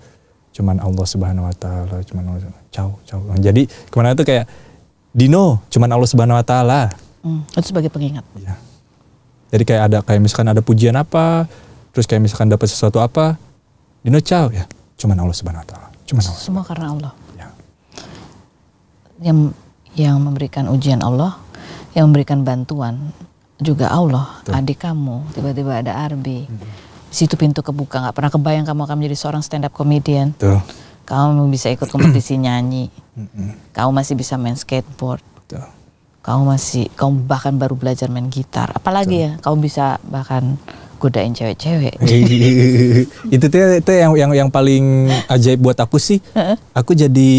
Cuman Allah Subhanahu Wa Taala, cuman Allah. Ciao. Jadi kemana tuh kayak Dino, cuman Allah Subhanahu Wa Taala. Itu sebagai pengingat. Ya. Jadi kayak misalkan ada pujian apa, terus kayak misalkan dapat sesuatu apa, Dino ciao ya. Cuman Allah Subhanahu Wa Taala. Cuman Allah. Semua karena Allah. Ya. Yang memberikan ujian Allah, yang memberikan bantuan juga Allah. Betul. Adik kamu tiba-tiba ada Arbi. Situ pintu kebuka. Nggak pernah kebayang kamu akan menjadi seorang stand up comedian. Tuh. Kamu bisa ikut kompetisi nyanyi. Kamu masih bisa main skateboard. Tuh. Kamu bahkan baru belajar main gitar. Apalagi ya, kamu bisa bahkan godain cewek-cewek. itu yang paling ajaib buat aku sih. Aku jadi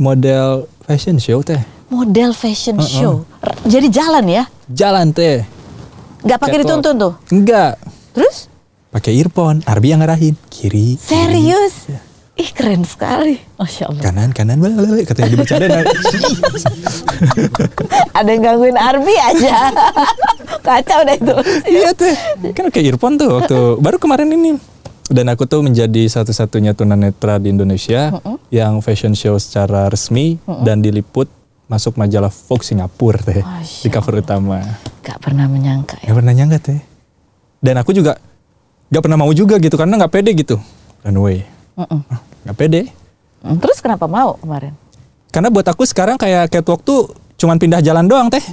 model fashion show teh. Model fashion show. Jadi jalan ya? Jalan teh. Nggak pakai Catwalk. dituntun tuh? Enggak. Terus? Pakai earphone. Arbi yang ngarahin. Kiri. Serius? Ya. Ih keren sekali. Masya Allah. Kanan. Blablabla. Katanya dibercandain. Ada yang gangguin Arbi aja. Kacau deh itu. Iya teh. Kan pakai earphone tuh waktu baru kemarin ini. Dan aku tuh menjadi satu-satunya tunanetra di Indonesia yang fashion show secara resmi dan diliput masuk majalah Vogue Singapura teh. Di cover utama. Gak pernah menyangka ya. Gak pernah nyangka teh. Dan aku juga gak pernah mau juga gitu karena gak pede gitu. Runway. Gak pede. Terus kenapa mau kemarin? Karena buat aku sekarang kayak catwalk tuh cuman pindah jalan doang teh.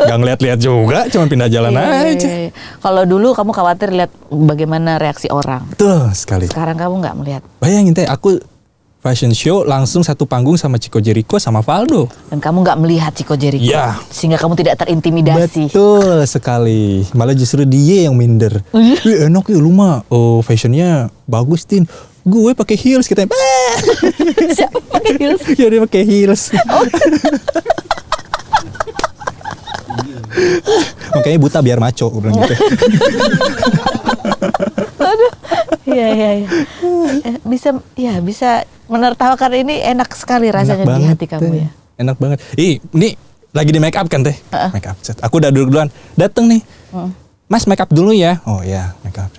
Gak ngeliat-liat juga, cuman pindah jalan aja. Kalau dulu kamu khawatir lihat bagaimana reaksi orang. Betul sekali. Sekarang kamu nggak melihat. Bayangin teh, aku fashion show langsung satu panggung sama Chico Jericho sama Valdo. Dan kamu nggak melihat Chico Jericho. Iya. Sehingga kamu tidak terintimidasi. Betul sekali. Malah justru dia yang minder. Enak ya lu mah. Oh fashionnya bagus Tin. Gue pakai heels kita. Siapa pakai heels? Ya dia pakai heels. Makanya buta biar maco gue bilang gitu. Aduh. Iya. Bisa menertawakan ini enak sekali rasanya di hati kamu ya. Enak banget. Ini lagi di make up kan teh? Make up set. Aku udah duduk duluan. Dateng nih. Mas make up dulu ya. Oh ya, make up.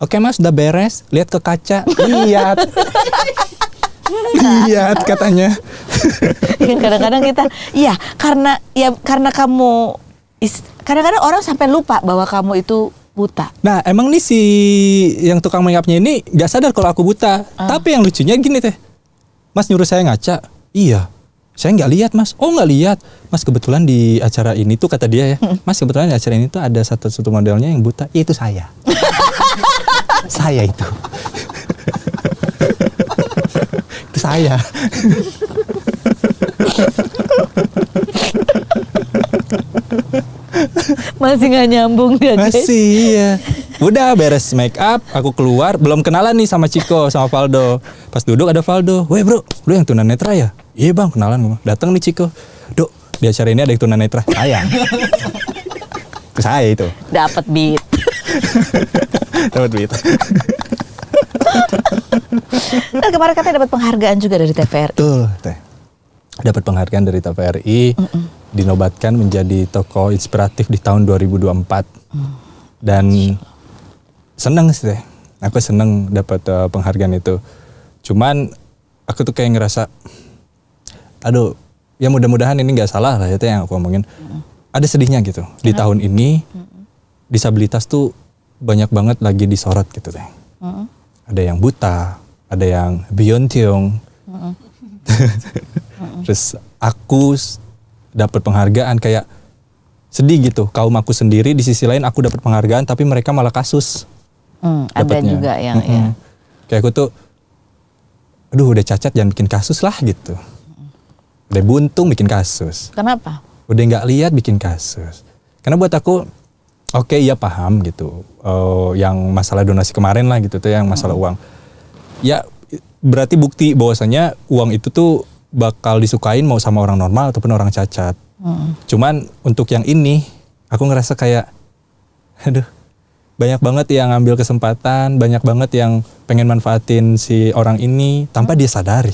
Oke mas, udah beres. Lihat ke kaca. Lihat. Lihat katanya. Kadang-kadang kita, karena kamu, kadang-kadang orang sampai lupa bahwa kamu itu buta. Nah emang nih si yang tukang make upnya ini gak sadar kalau aku buta. Tapi yang lucunya gini teh. Mas nyuruh saya ngaca. Iya. Saya nggak lihat mas. Oh nggak lihat. Mas kebetulan di acara ini tuh kata dia ya. Mas kebetulan di acara ini tuh ada satu modelnya yang buta. Itu saya. Saya itu. Itu saya. Masih nggak nyambung dia. Masih ya. Udah beres make up, aku keluar, belum kenalan nih sama Chico, sama Valdo. Pas duduk ada Valdo. Weh bro, lu yang tunanetra ya? Iya bang, kenalan. Datang nih Chico. Dok, di acara ini ada yang tunanetra. Saya. Ke saya itu. Dapat beat. Dapat duit. Nah, kemarin katanya dapat penghargaan juga dari TVRI. Betul, teh. Dapat penghargaan dari TVRI, dinobatkan menjadi tokoh inspiratif di tahun 2024. Dan seneng sih teh. Aku seneng dapat penghargaan itu. Cuman aku tuh kayak ngerasa, aduh, ya mudah-mudahan ini nggak salah lah ya teh yang aku omongin. Ada sedihnya gitu. Di tahun ini disabilitas tuh banyak banget lagi disorot gitu teh. Ada yang buta, ada yang biontiong. Terus aku dapat penghargaan kayak sedih gitu. Kaum aku sendiri di sisi lain aku dapat penghargaan tapi mereka malah kasus. Ada juga yang ya. Kayak aku tuh aduh udah cacat jangan bikin kasus lah gitu. Udah buntung bikin kasus. Kenapa? Udah nggak lihat bikin kasus. Karena buat aku oke, iya paham gitu. Yang masalah donasi kemarin lah gitu tuh yang masalah uang. Ya berarti bukti bahwasanya uang itu tuh bakal disukain mau sama orang normal ataupun orang cacat. Cuman untuk yang ini aku ngerasa kayak aduh banyak banget yang ngambil kesempatan, banyak banget yang pengen manfaatin si orang ini tanpa dia sadari.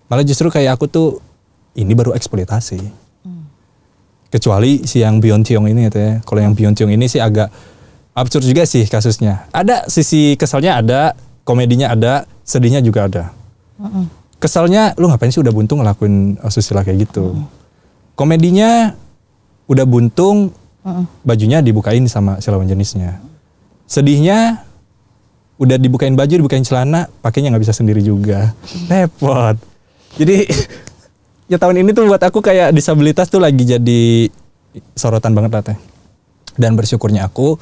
Malah justru kayak aku tuh ini baru eksploitasi. Kecuali si yang Byeontiong ini katanya. Kalau yang Byeontiong ini sih agak absurd juga sih kasusnya. Ada sisi kesalnya ada, komedinya ada, sedihnya juga ada. Kesalnya lu ngapain sih udah buntung ngelakuin asusila kayak gitu. Komedinya udah buntung, bajunya dibukain sama si lawan jenisnya. Sedihnya udah dibukain baju, dibukain celana, pakainya nggak bisa sendiri juga. Repot. Jadi ya tahun ini tuh buat aku kayak disabilitas tuh lagi jadi sorotan banget lah teh. Dan bersyukurnya aku,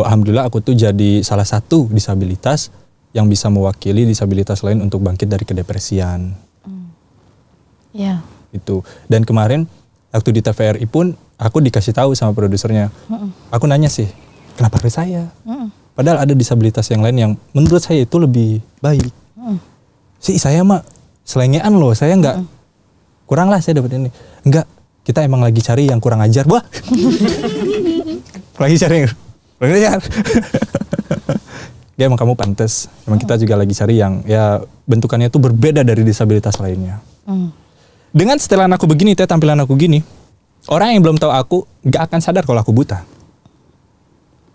alhamdulillah aku tuh jadi salah satu disabilitas yang bisa mewakili disabilitas lain untuk bangkit dari kedepresian. Ya. Itu. Dan kemarin waktu di TVRI pun aku dikasih tahu sama produsernya. Aku nanya sih, kenapa harus saya? Padahal ada disabilitas yang lain yang menurut saya itu lebih baik. Sih saya mah selengean loh, saya nggak kurang lah saya dapat ini. Enggak, kita emang lagi cari yang kurang ajar. Wah. Lagi cari yang kurang ajar. Ya emang kamu pantas. Emang kita juga lagi cari yang ya bentukannya tuh berbeda dari disabilitas lainnya. Dengan setelan aku begini, teh tampilan aku gini, orang yang belum tahu aku nggak akan sadar kalau aku buta.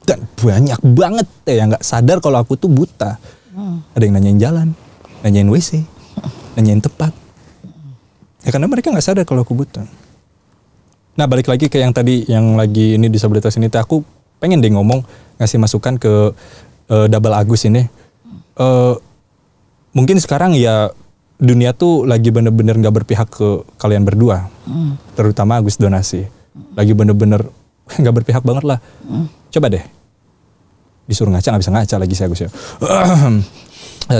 Dan banyak banget yang nggak sadar kalau aku tuh buta. Ada yang nanyain jalan, nanyain WC, nanyain tempat. Ya karena mereka nggak sadar kalau aku buta. Nah balik lagi ke yang tadi yang lagi ini disabilitas ini, teh aku pengen deh ngomong ngasih masukan ke Double Agus ini. Mungkin sekarang ya dunia tuh lagi bener-bener gak berpihak ke kalian berdua. Terutama Agus Donasi. Lagi bener-bener gak berpihak banget lah. Coba deh. Disuruh ngaca gak bisa ngaca lagi si Agus ya.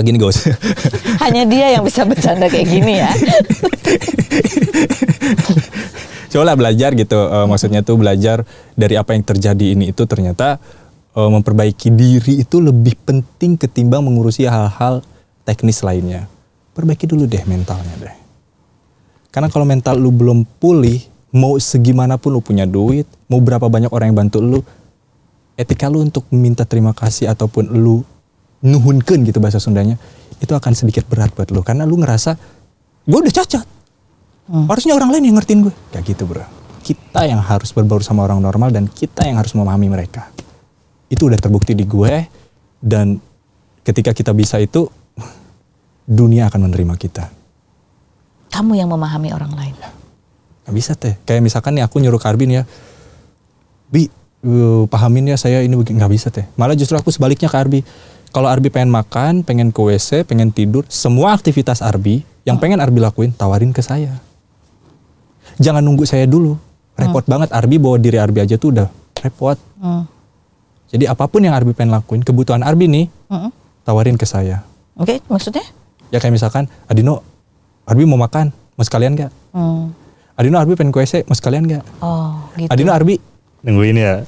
Gini gak usah. Hanya dia yang bisa bercanda kayak gini ya. Coba lah belajar gitu. Maksudnya tuh belajar dari apa yang terjadi ini itu ternyata memperbaiki diri itu lebih penting ketimbang mengurusi hal-hal teknis lainnya. Perbaiki dulu deh mentalnya deh. Karena kalau mental lu belum pulih, mau segimanapun lu punya duit, mau berapa banyak orang yang bantu lu, etika lu untuk minta terima kasih ataupun lu nuhunkeun gitu bahasa Sundanya, itu akan sedikit berat buat lu. Karena lu ngerasa, gue udah cacat. Harusnya orang lain yang ngertiin gue. Kayak gitu bro. Kita yang harus berbaur sama orang normal dan kita yang harus memahami mereka. Itu udah terbukti di gue, dan ketika kita bisa itu, dunia akan menerima kita. Kamu yang memahami orang lain. Gak bisa teh. Kayak misalkan nih aku nyuruh Karbin ya, Bi, pahamin ya saya ini begini. Gak bisa teh. Malah justru aku sebaliknya ke Arbi. Kalau Arbi pengen makan, pengen ke WC, pengen tidur, semua aktivitas Arbi yang pengen Arbi lakuin, tawarin ke saya. Jangan nunggu saya dulu. Repot banget. Arbi bawa diri Arbi aja tuh udah repot. Jadi apapun yang Arbi pengen lakuin, kebutuhan Arbi nih, tawarin ke saya. Oke, maksudnya? Ya kayak misalkan, Adino, Arbi mau makan, mau sekalian gak? Adino, Arbi pengen ke WC, mau sekalian gak? Oh, gitu. Adino, Arbi, nungguin ya.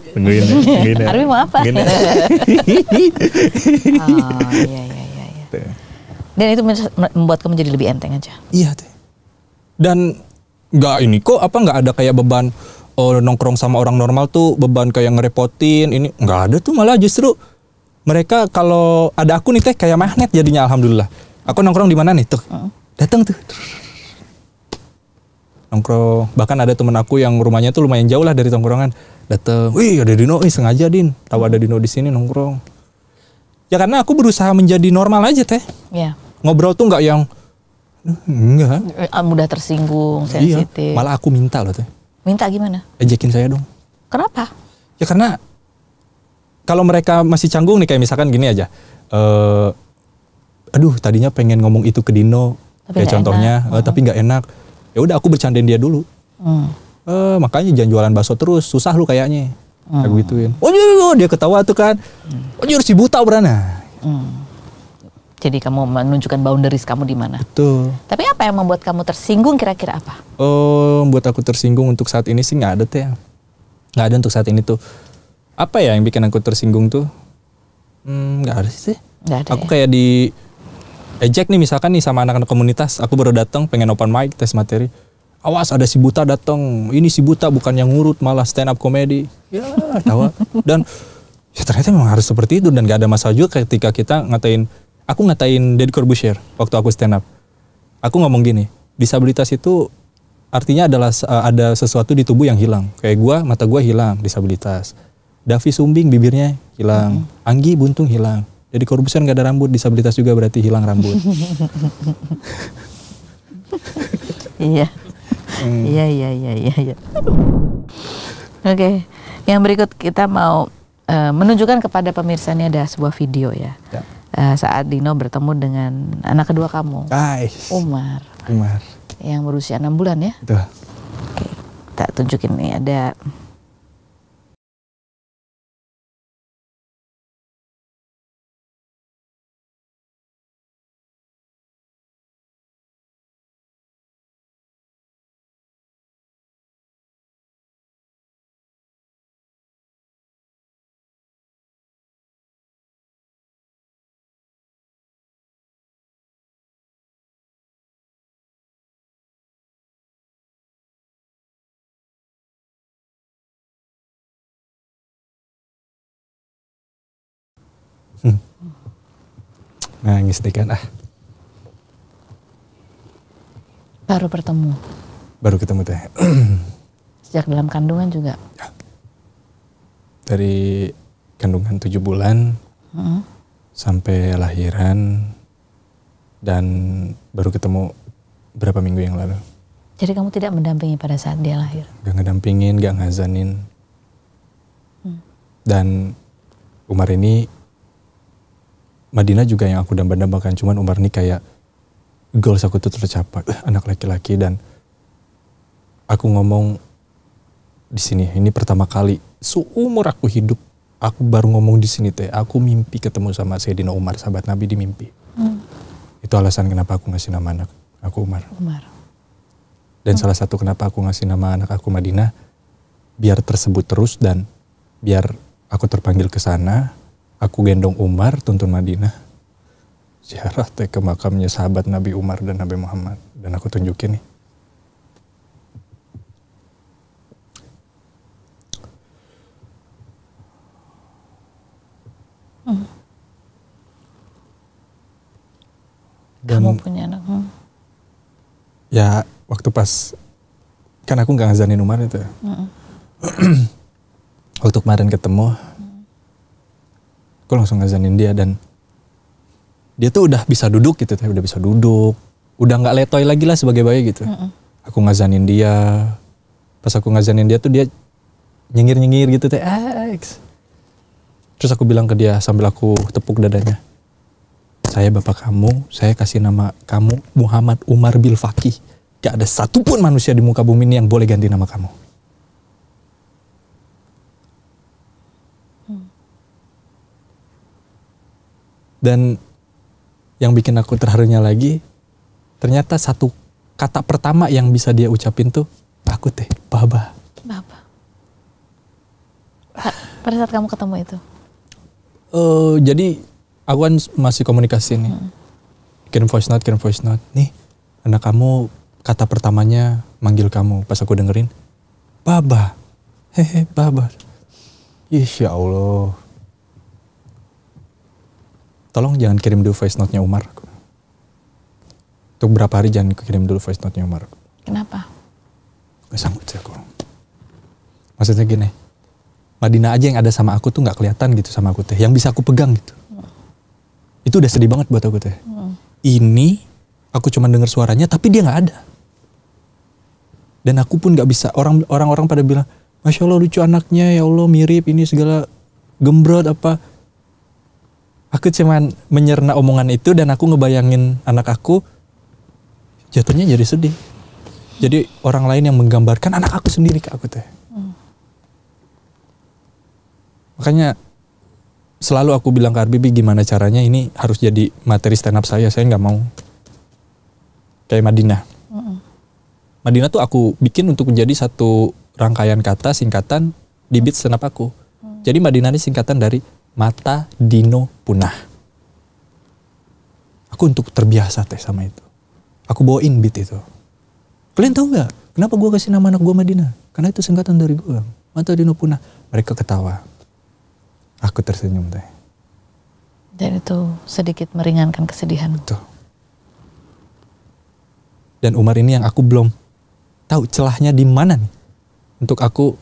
Arbi mau apa? Ya. Oh, iya. Dan itu membuat kamu jadi lebih enteng aja? Iya teh. Dan gak ada kayak beban, nongkrong sama orang normal tuh beban kayak ngerepotin, ini nggak ada tuh, malah justru mereka kalau ada aku nih teh kayak magnet jadinya. Alhamdulillah. Aku nongkrong di mana nih tuh, datang tuh nongkrong. Bahkan ada temen aku yang rumahnya tuh lumayan jauh lah dari tongkrongan, datang, wih ada Dino, sengaja Din, tahu ada Dino di sini nongkrong. Ya karena aku berusaha menjadi normal aja teh. Iya. Ngobrol tuh nggak yang enggak, mudah tersinggung, sensitif. Iya, malah aku minta loh teh. Minta gimana? Ejekin saya dong. Kenapa? Ya karena kalau mereka masih canggung nih, kayak misalkan gini aja. Aduh tadinya pengen ngomong itu ke Dino, tapi kayak contohnya, tapi nggak enak. Ya udah aku bercandain dia dulu. Makanya jangan jualan bakso terus, susah lu kayaknya. Kayak gituin. Oh dia ketawa tuh kan. Oh si buta berana. Jadi kamu menunjukkan boundaries kamu di mana. Betul. Tapi apa yang membuat kamu tersinggung kira-kira apa? Membuat aku tersinggung untuk saat ini sih nggak ada teh. Nggak ada untuk saat ini tuh. Apa ya yang bikin aku tersinggung tuh? Nggak ada sih. Nggak ada. Aku kayak di ejek nih misalkan nih sama anak-anak komunitas. Aku baru datang pengen open mic tes materi. Awas ada si buta datang. Ini si buta bukan yang ngurut malah stand up comedy. Ya tawa. Dan ya ternyata memang harus seperti itu, dan nggak ada masalah juga ketika kita ngatain. Aku ngatain Deddy Corbuzier waktu aku stand up. Aku ngomong gini, disabilitas itu artinya adalah ada sesuatu di tubuh yang hilang. Kayak gua, mata gua hilang, disabilitas. Davi sumbing, bibirnya hilang. Anggi buntung hilang. Jadi Corbusier nggak ada rambut, disabilitas juga berarti hilang rambut. Iya. Iya. Oke, yang berikut kita mau menunjukkan kepada pemirsa, ini ada sebuah video ya. Saat Dino bertemu dengan anak kedua kamu, Umar. Yang berusia 6 bulan ya. Tuh. Oke, kita tunjukin nih ada. Nangis deh kan. Baru bertemu. Baru ketemu teh. Sejak dalam kandungan juga. Dari kandungan 7 bulan sampai lahiran, dan baru ketemu berapa minggu yang lalu. Jadi kamu tidak mendampingi pada saat dia lahir? Gak ngedampingin, gak ngazanin. Dan Umar ini, Madinah juga yang aku dambakan, cuman Umar ini kayak goals aku tuh tercapai, anak laki-laki. Dan aku ngomong di sini, ini pertama kali seumur aku hidup, aku baru ngomong di sini teh, aku mimpi ketemu sama Sayyidina Umar, sahabat Nabi, di mimpi. Itu alasan kenapa aku ngasih nama anak aku Umar. Dan salah satu kenapa aku ngasih nama anak aku Madinah, biar tersebut terus dan biar aku terpanggil ke sana. Aku gendong Umar tuntun Madinah, ziarah teh ke makamnya sahabat Nabi Umar dan Nabi Muhammad. Dan aku tunjukin nih. Dan, kamu punya anak? Ya waktu pas, kan aku gak ngazanin Umar itu. Waktu kemarin ketemu, aku langsung ngazanin dia, dan dia tuh udah bisa duduk gitu, udah bisa duduk, udah nggak letoy lagi lah sebagai bayi gitu. Aku ngazanin dia, pas aku ngazanin dia tuh dia nyengir gitu teh. Terus aku bilang ke dia sambil aku tepuk dadanya, saya bapak kamu, saya kasih nama kamu Muhammad Umar Bil Fakih. Gak ada satupun manusia di muka bumi ini yang boleh ganti nama kamu. Dan yang bikin aku terharunya lagi, ternyata satu kata pertama yang bisa dia ucapin tuh, aku teh, Baba. Pada saat kamu ketemu itu? Jadi aku kan masih komunikasi nih. Kirim voice note. Nih, anak kamu kata pertamanya manggil kamu. Pas aku dengerin, Baba. Hehe, Baba. Insya Allah. Tolong jangan kirim dulu voice note-nya Umar. Untuk berapa hari jangan kirim dulu voice note-nya Umar. Kenapa? Gak sanggup sih aku. Maksudnya gini, Madinah aja yang ada sama aku tuh gak kelihatan gitu sama aku teh. Yang bisa aku pegang gitu. Itu udah sedih banget buat aku teh. Ini aku cuma dengar suaranya tapi dia gak ada. Dan aku pun gak bisa. Orang-orang pada bilang, Masya Allah lucu anaknya, ya Allah mirip ini segala gembrot apa. Aku cuman menyerna omongan itu dan aku ngebayangin anak aku jatuhnya jadi sedih. Jadi orang lain yang menggambarkan anak aku sendiri ke aku teh. Makanya selalu aku bilang ke Arbibi gimana caranya ini harus jadi materi stand up saya nggak mau kayak Madinah. Madinah tuh aku bikin untuk menjadi satu rangkaian kata singkatan di beat stand up aku. Jadi Madinah ini singkatan dari Mata Dino Punah. Aku untuk terbiasa teh sama itu. Aku bawain beat itu. Kalian tahu nggak kenapa gue kasih nama anak gue Madinah? Karena itu singkatan dari gue. Mata Dino Punah. Mereka ketawa. Aku tersenyum teh. Dan itu sedikit meringankan kesedihan. Tuh. Dan Umar ini yang aku belum tahu celahnya di mana nih. Untuk aku,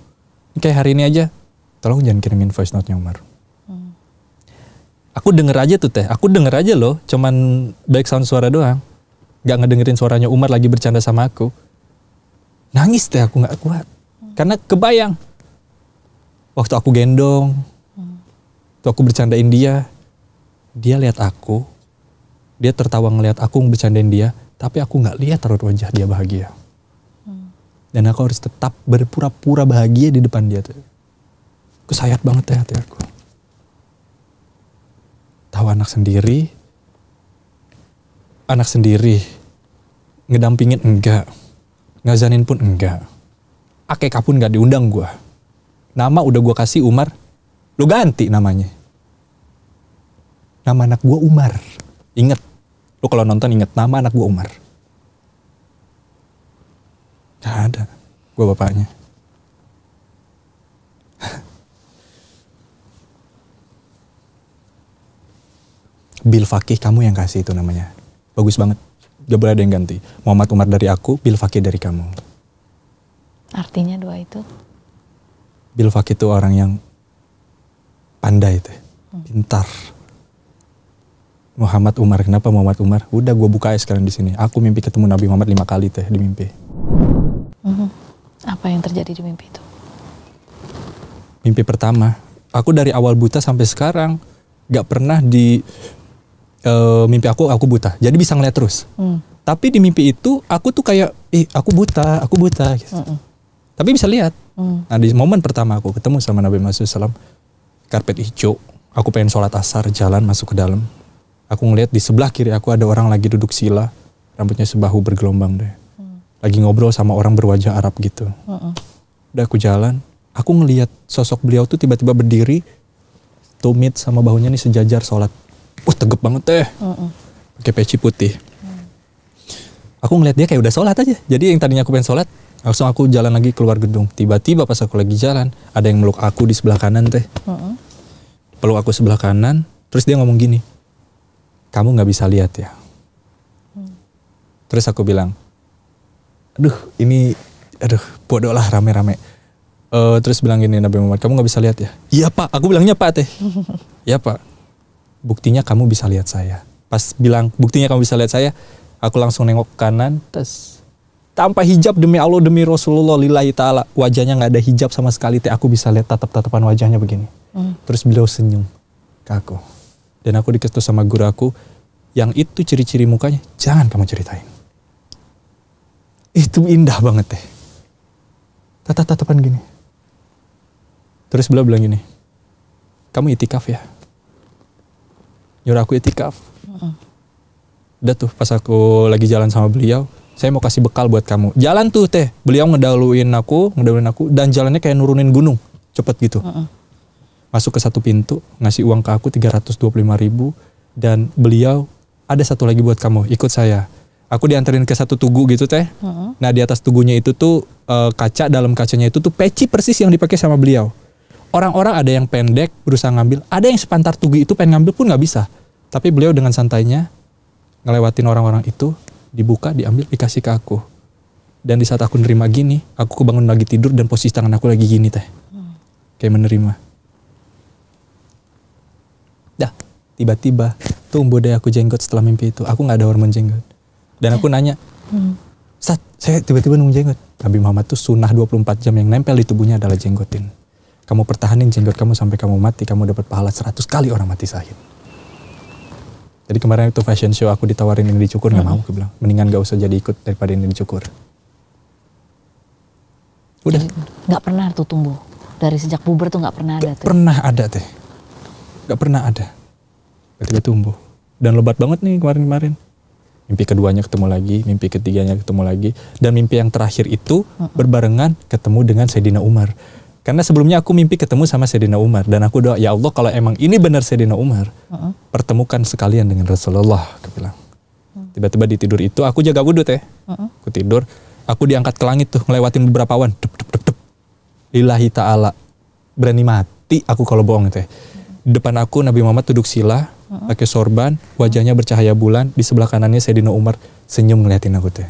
kayak hari ini aja, tolong jangan kirimin voice note-nya Umar. Aku denger aja tuh teh, aku denger aja loh, cuman back sound suara doang. Gak ngedengerin suaranya Umar lagi bercanda sama aku. Nangis teh, aku gak kuat. Karena kebayang. Waktu aku gendong, waktu aku bercandain dia lihat aku, dia tertawa ngeliat aku bercandain dia, tapi aku gak lihat raut wajah dia bahagia. Dan aku harus tetap berpura-pura bahagia di depan dia tuh. Kesayat banget teh hati aku. Tahu anak sendiri, ngedampingin enggak, ngazanin pun enggak, akekah pun enggak diundang gue. Nama udah gue kasih Umar, lu ganti namanya. Nama anak gue Umar, inget, lu kalau nonton inget nama anak gue Umar. Gak ada, gue bapaknya. Bil Fakih kamu yang kasih itu namanya. Bagus banget. Gak boleh ada yang ganti. Muhammad Umar dari aku, Bil Fakih dari kamu. Artinya doa itu? Bil Fakih itu orang yang pandai teh. Pintar. Muhammad Umar, kenapa Muhammad Umar? Udah gue buka aja sekarang di sini. Aku mimpi ketemu Nabi Muhammad 5 kali teh di mimpi. Apa yang terjadi di mimpi itu? Mimpi pertama, aku dari awal buta sampai sekarang gak pernah di mimpi aku buta, jadi bisa ngeliat terus. Tapi di mimpi itu aku tuh kayak, aku buta gitu. Tapi bisa lihat. Nah di momen pertama aku ketemu sama Nabi Muhammad SAW, karpet hijau, aku pengen sholat asar, jalan masuk ke dalam. Aku ngeliat di sebelah kiri aku ada orang lagi duduk sila, rambutnya sebahu bergelombang deh. Lagi ngobrol sama orang berwajah Arab gitu. Udah aku jalan, aku ngeliat sosok beliau tuh tiba-tiba berdiri, tumit sama bahunya nih sejajar sholat. Tegep banget teh. Pakai peci putih. Aku ngeliat dia kayak udah sholat aja. Jadi yang tadinya aku pengen sholat, langsung aku jalan lagi keluar gedung. Tiba-tiba pas aku lagi jalan, ada yang meluk aku di sebelah kanan teh. Peluk aku sebelah kanan, terus dia ngomong gini, kamu gak bisa lihat ya. Terus aku bilang, bodoh lah rame-rame. Terus bilang gini Nabi Muhammad, kamu gak bisa lihat ya? Iya pak, aku bilangnya pak teh. Iya pak, buktinya kamu bisa lihat saya. Pas bilang buktinya kamu bisa lihat saya, aku langsung nengok ke kanan, terus tanpa hijab demi Allah demi Rasulullah lillahi ta'ala, wajahnya gak ada hijab sama sekali teh, aku bisa lihat tatap-tatapan wajahnya begini. Terus beliau senyum ke aku. Dan aku dikasih sama guru aku, yang itu ciri-ciri mukanya, jangan kamu ceritain. Itu indah banget teh. Tatap-tatapan gini. Terus beliau bilang gini, kamu itikaf ya? Nyuruh aku itikaf. Udah tuh pas aku lagi jalan sama beliau, saya mau kasih bekal buat kamu. Jalan tuh teh, beliau ngedahuluin aku, dan jalannya kayak nurunin gunung, cepet gitu. Masuk ke satu pintu, ngasih uang ke aku 325.000, dan beliau, ada satu lagi buat kamu, ikut saya. Aku dianterin ke satu tugu gitu teh. Nah di atas tugunya itu tuh kaca, dalam kacanya itu tuh peci persis yang dipakai sama beliau. Orang-orang ada yang pendek berusaha ngambil, ada yang sepantar tugu itu pengen ngambil pun nggak bisa. Tapi beliau dengan santainya ngelewatin orang-orang itu, dibuka, diambil, dikasih ke aku. Dan di saat aku nerima gini, aku kebangun lagi tidur dan posisi tangan aku lagi gini teh, kayak menerima. Dah, tiba-tiba tumbuh deh aku jenggot setelah mimpi itu. Aku nggak ada hormon jenggot. Dan aku nanya, Ustaz, saya tiba-tiba nunggu jenggot. Nabi Muhammad tuh sunnah 24 jam yang nempel di tubuhnya adalah jenggotin. Kamu pertahanin jenggot kamu sampai kamu mati, kamu dapat pahala 100 kali orang mati syahid. Jadi kemarin itu fashion show aku ditawarin ini dicukur, gak mau, aku bilang. Mendingan gak usah jadi ikut daripada ini dicukur. Udah. Gak pernah tuh tumbuh? Dari sejak puber tuh gak pernah ada tuh? Pernah ada teh. Gak pernah ada. Tiba-tiba tumbuh. Dan lebat banget nih kemarin-kemarin. Mimpi keduanya ketemu lagi, mimpi ketiganya ketemu lagi. Dan mimpi yang terakhir itu berbarengan ketemu dengan Sayyidina Umar. Karena sebelumnya aku mimpi ketemu sama Sayyidina Umar. Dan aku doa, ya Allah kalau emang ini benar Sayyidina Umar, pertemukan sekalian dengan Rasulullah. Aku bilang. Tiba-tiba di tidur itu, aku jaga wudhu teh. Aku tidur, aku diangkat ke langit tuh, ngelewatin beberapa awan. Lillahi ta'ala. Berani mati aku kalau bohong teh. Di depan aku Nabi Muhammad duduk sila, pakai sorban, wajahnya bercahaya bulan. Di sebelah kanannya Sayyidina Umar senyum ngeliatin aku teh.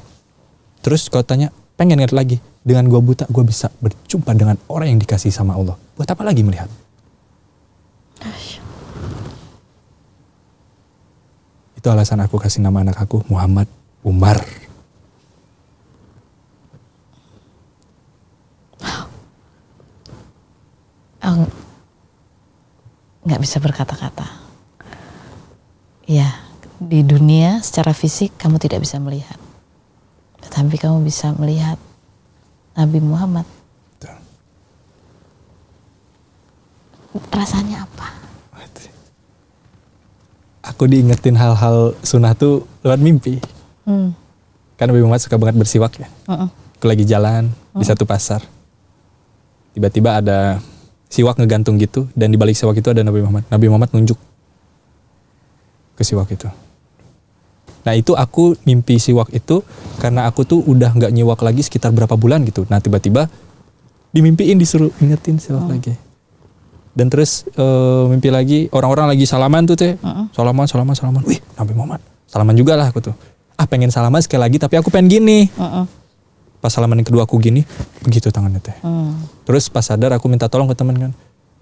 Terus kalau tanya, pengen lihat lagi. Dengan gue buta, gue bisa berjumpa dengan orang yang dikasih sama Allah. Buat apa lagi melihat? Itu alasan aku kasih nama anak aku Muhammad Umar. Nggak bisa berkata-kata. Ya, di dunia secara fisik kamu tidak bisa melihat. Tetapi kamu bisa melihat Nabi Muhammad. Betul. Rasanya apa? Aku diingetin hal-hal sunnah tuh lewat mimpi. Kan Nabi Muhammad suka banget bersiwak ya. Aku lagi jalan di satu pasar. Tiba-tiba ada siwak ngegantung gitu. Dan di balik siwak itu ada Nabi Muhammad. Nabi Muhammad nunjuk ke siwak itu. Nah itu aku mimpi siwak itu karena aku tuh udah gak nyiwak lagi sekitar berapa bulan gitu. Nah tiba-tiba dimimpiin disuruh ingetin siwak lagi. Dan terus mimpi lagi orang-orang lagi salaman tuh teh. Salaman. Wih Nabi Muhammad. Salaman juga lah aku tuh. Pengen salaman sekali lagi tapi aku pengen gini. Pas salaman yang kedua aku gini. Begitu tangannya teh. Terus pas sadar aku minta tolong ke teman kan.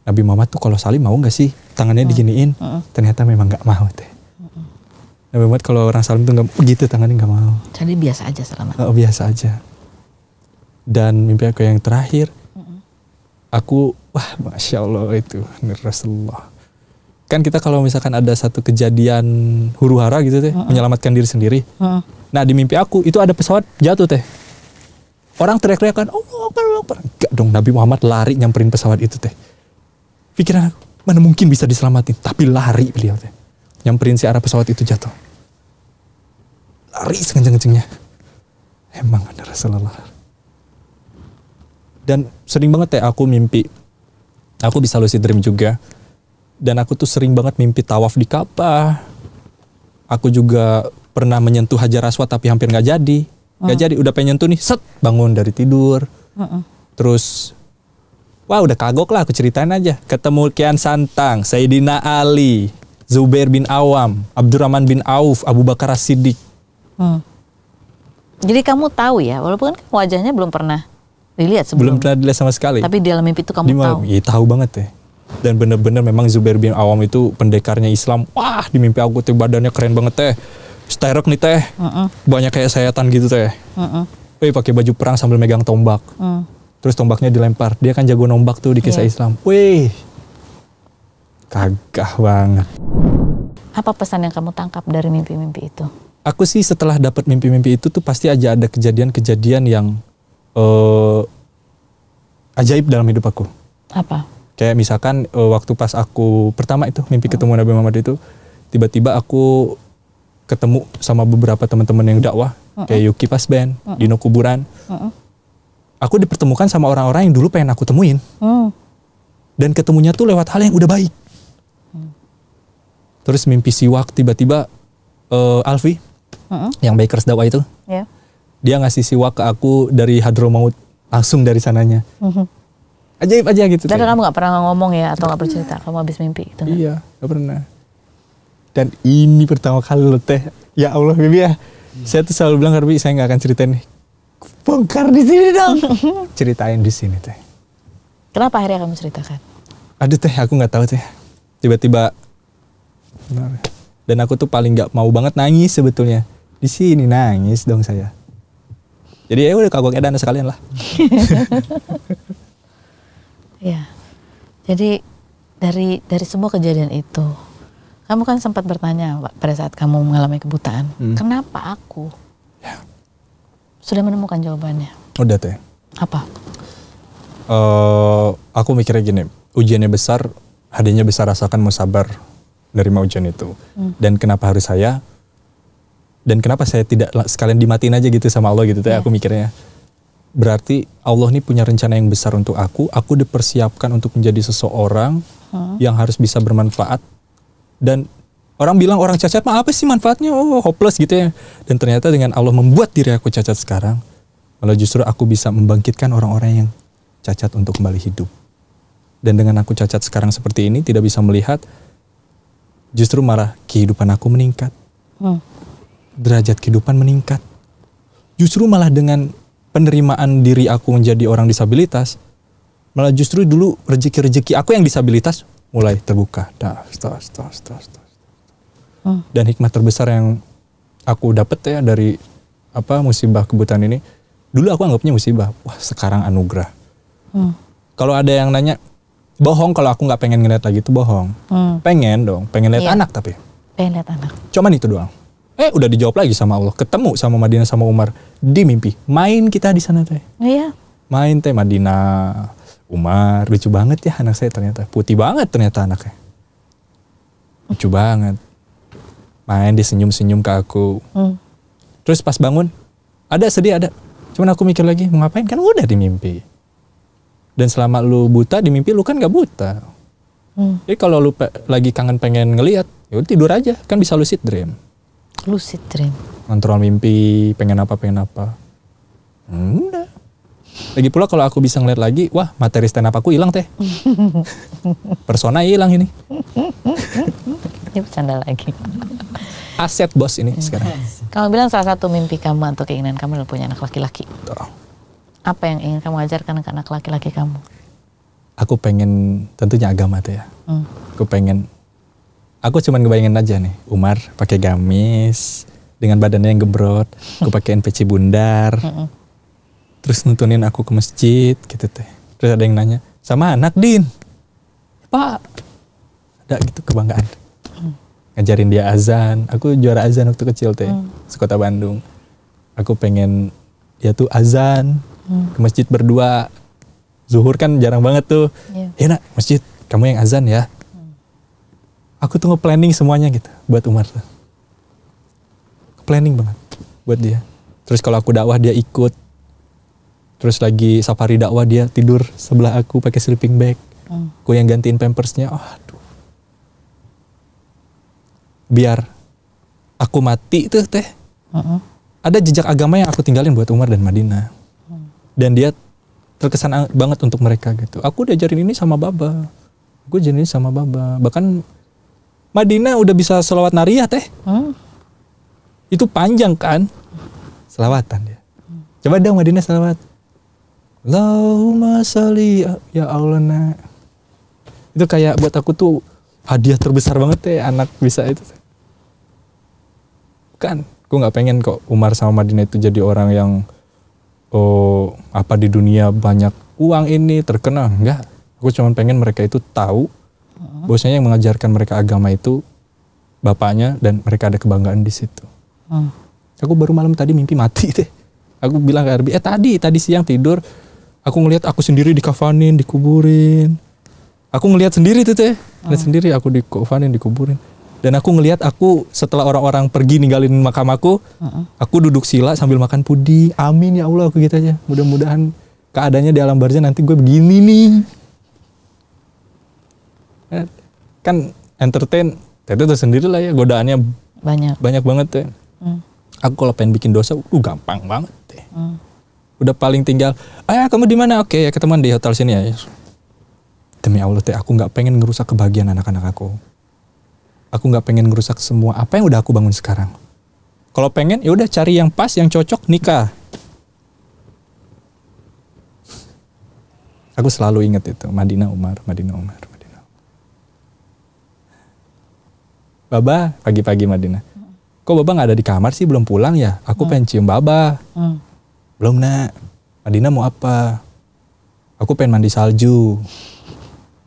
Nabi Muhammad tuh kalau salim mau gak sih tangannya diginiin. Ternyata memang gak mau teh. Nabi Muhammad kalau orang salim tuh gak begitu tangannya gak mau. Jadi biasa aja salaman. Oh biasa aja. Dan mimpi aku yang terakhir. Aku wah Masya Allah itu Rasulullah. Kan kita kalau misalkan ada satu kejadian huru hara gitu teh, menyelamatkan diri sendiri. Nah di mimpi aku itu ada pesawat jatuh teh. Orang teriak-teriakan, Allah Akbar. Enggak dong, Nabi Muhammad lari nyamperin pesawat itu teh. Pikiran aku, mana mungkin bisa diselamatin, tapi lari beliau teh. Nyamperin si arah pesawat itu jatuh. Lari sekenceng-kencengnya. Emang ada Rasulullah. Dan sering banget teh aku mimpi. Aku bisa lucid dream juga. Dan aku tuh sering banget mimpi tawaf di Ka'bah. Aku juga pernah menyentuh Hajar Aswad tapi hampir gak jadi. Gak jadi, udah pengen nyentuh nih, set, bangun dari tidur. Terus, wah udah kagok lah, aku ceritain aja. Ketemu Kian Santang, Sayyidina Ali, Zubair bin Awam, Abdurrahman bin Auf, Abu Bakar As-Siddiq. Jadi kamu tahu ya, walaupun kan wajahnya belum pernah dilihat Belum sebelumnya. pernah dilihat sama sekali. Tapi di dalam mimpi itu kamu tahu. Iya tahu banget ya. Dan bener-bener memang Zubair bin Awam itu pendekarnya Islam. Wah di mimpi aku tuh badannya keren banget teh. Sterek nih teh. Banyak kayak sayatan gitu teh. Wih pakai baju perang sambil megang tombak. Terus tombaknya dilempar. Dia kan jago nombak tuh di kisah Islam. Wih. Kagah banget. Apa pesan yang kamu tangkap dari mimpi-mimpi itu? Aku sih setelah dapat mimpi-mimpi itu tuh pasti aja ada kejadian-kejadian yang ajaib dalam hidup aku. Apa? Kayak misalkan waktu pas aku pertama itu mimpi ketemu Nabi Muhammad itu, tiba-tiba aku ketemu sama beberapa teman-teman yang dakwah, kayak Yuki Pasben, Dino Kuburan. Aku dipertemukan sama orang-orang yang dulu pengen aku temuin. Dan ketemunya tuh lewat hal yang udah baik. Terus mimpi siwak tiba-tiba Alfi, yang Bakers dakwah itu, dia ngasih siwak ke aku dari Hadromaut, langsung dari sananya. Ajaib aja gitu. Tapi kamu gak pernah ngomong ya atau gak bercerita kamu habis mimpi itu? Iya, gak pernah. Dan ini pertama kali loh teh. Ya Allah Bibi ya. Saya tuh selalu bilang Harbi saya gak akan ceritain nih. Bongkar di sini dong. Ceritain di sini teh. Kenapa akhirnya kamu ceritakan? Aduh teh, aku gak tahu teh. Tiba-tiba. Dan aku tuh paling gak mau banget nangis sebetulnya. Di sini nangis dong saya. Jadi ya udah kagok edan sekalian lah. Ya, jadi dari semua kejadian itu, kamu kan sempat bertanya pada saat kamu mengalami kebutaan, kenapa aku? Ya. Sudah menemukan jawabannya? Udah teh. Apa? Aku mikirnya gini, ujiannya besar, hadiahnya besar, asalkan mau sabar nerima ujian itu. Dan kenapa harus saya? Dan kenapa saya tidak sekalian dimatiin aja gitu sama Allah gitu teh? Aku mikirnya. Berarti Allah nih punya rencana yang besar untuk aku dipersiapkan untuk menjadi seseorang yang harus bisa bermanfaat. Dan orang bilang orang cacat mah apa sih manfaatnya? Oh hopeless gitu ya. Dan ternyata dengan Allah membuat diri aku cacat sekarang, malah justru aku bisa membangkitkan orang-orang yang cacat untuk kembali hidup. Dan dengan aku cacat sekarang seperti ini, tidak bisa melihat, justru malah kehidupan aku meningkat. Derajat kehidupan meningkat. Justru malah dengan penerimaan diri aku menjadi orang disabilitas, malah justru dulu rezeki aku yang disabilitas mulai terbuka. Dan hikmah terbesar yang aku dapet ya dari musibah kebutaan ini, dulu aku anggapnya musibah, wah sekarang anugerah. Kalau ada yang nanya, bohong kalau aku nggak pengen ngeliat lagi itu bohong. Pengen lihat anak tapi. Pengen lihat anak. Cuman itu doang. Udah dijawab lagi sama Allah, ketemu sama Madinah sama Umar di mimpi. Main kita di sana teh. Iya. Main teh Madinah, Umar, lucu banget ya anak saya ternyata. Putih banget ternyata anaknya. Lucu banget. Main dia senyum-senyum ke aku. Terus pas bangun, ada sedih ada. Cuman aku mikir lagi, mau ngapain kan udah di mimpi. Dan selama lu buta di mimpi lu kan gak buta. Jadi kalau lu lagi kangen pengen ngelihat, ya udah tidur aja, kan bisa lucid dream. Lucid dream. Ngontrol mimpi, pengen apa. Udah. Lagi pula kalau aku bisa ngeliat lagi, wah materi stand up aku hilang teh. Persona hilang ini. Ini bercanda lagi. Aset bos ini sekarang. Kamu bilang salah satu mimpi kamu atau keinginan kamu adalah punya anak laki-laki. Tuh. Apa yang ingin kamu ajarkan ke anak laki-laki kamu? Aku pengen, tentunya agama tuh ya. Aku cuman ngebayangin aja nih, Umar pakai gamis dengan badannya yang gembrot, aku pakai NPC bundar, terus nuntunin aku ke masjid gitu teh. Terus ada yang nanya, sama anak Din, Pak, ada gitu kebanggaan. Ngajarin dia azan, aku juara azan waktu kecil teh, sekota Bandung. Aku pengen dia tuh azan ke masjid berdua. Zuhur kan jarang banget tuh. Ya nak, masjid, kamu yang azan ya. Aku tuh nge-planning semuanya gitu buat Umar tuh. Planning banget buat dia. Terus kalau aku dakwah dia ikut. Terus lagi safari dakwah dia tidur sebelah aku pakai sleeping bag. Aku yang gantiin pampersnya. Aduh. Biar aku mati tuh teh. Ada jejak agama yang aku tinggalin buat Umar dan Madinah. Dan dia terkesan banget untuk mereka gitu. Aku diajarin ini sama Baba. Aku ajarin ini sama Baba. Bahkan Madinah udah bisa selawat nariyah teh. Itu panjang kan? Selawatan dia. Coba dong Madinah selawat. Allahumma sholli ya Allah nak. Itu kayak buat aku tuh hadiah terbesar banget teh anak bisa itu. Kan, gue nggak pengen kok Umar sama Madinah itu jadi orang yang di dunia banyak uang ini terkenal. Enggak. Aku cuma pengen mereka itu tahu bahwasanya yang mengajarkan mereka agama itu bapaknya dan mereka ada kebanggaan di situ. Aku baru malam tadi mimpi mati deh. Aku bilang ke Arbi, tadi siang tidur, aku ngelihat aku sendiri dikafanin, dikuburin. Aku ngelihat sendiri tuh teh, ngeliat sendiri aku dikafanin, dikuburin. Dan aku ngelihat aku setelah orang-orang pergi ninggalin makam aku duduk sila sambil makan puding. Amin ya Allah, aku gitu aja. Mudah-mudahan keadaannya di alam barzah nanti gue begini nih. Kan entertain itu sendiri lah ya, godaannya banyak banget teh. Aku kalau pengen bikin dosa gampang banget teh. Udah paling tinggal kamu di mana? Oke ya, ketemuan di hotel sini ya. Demi Allah teh, aku nggak pengen ngerusak kebahagiaan anak-anak aku nggak pengen ngerusak semua apa yang udah aku bangun sekarang. Kalau pengen ya udah cari yang pas, yang cocok, nikah. Aku selalu ingat itu, Madinah Umar. Baba, pagi-pagi Madinah. Kok Baba gak ada di kamar sih, belum pulang ya? Aku pengen cium Baba. Belum nak. Madinah mau apa? Aku pengen mandi salju.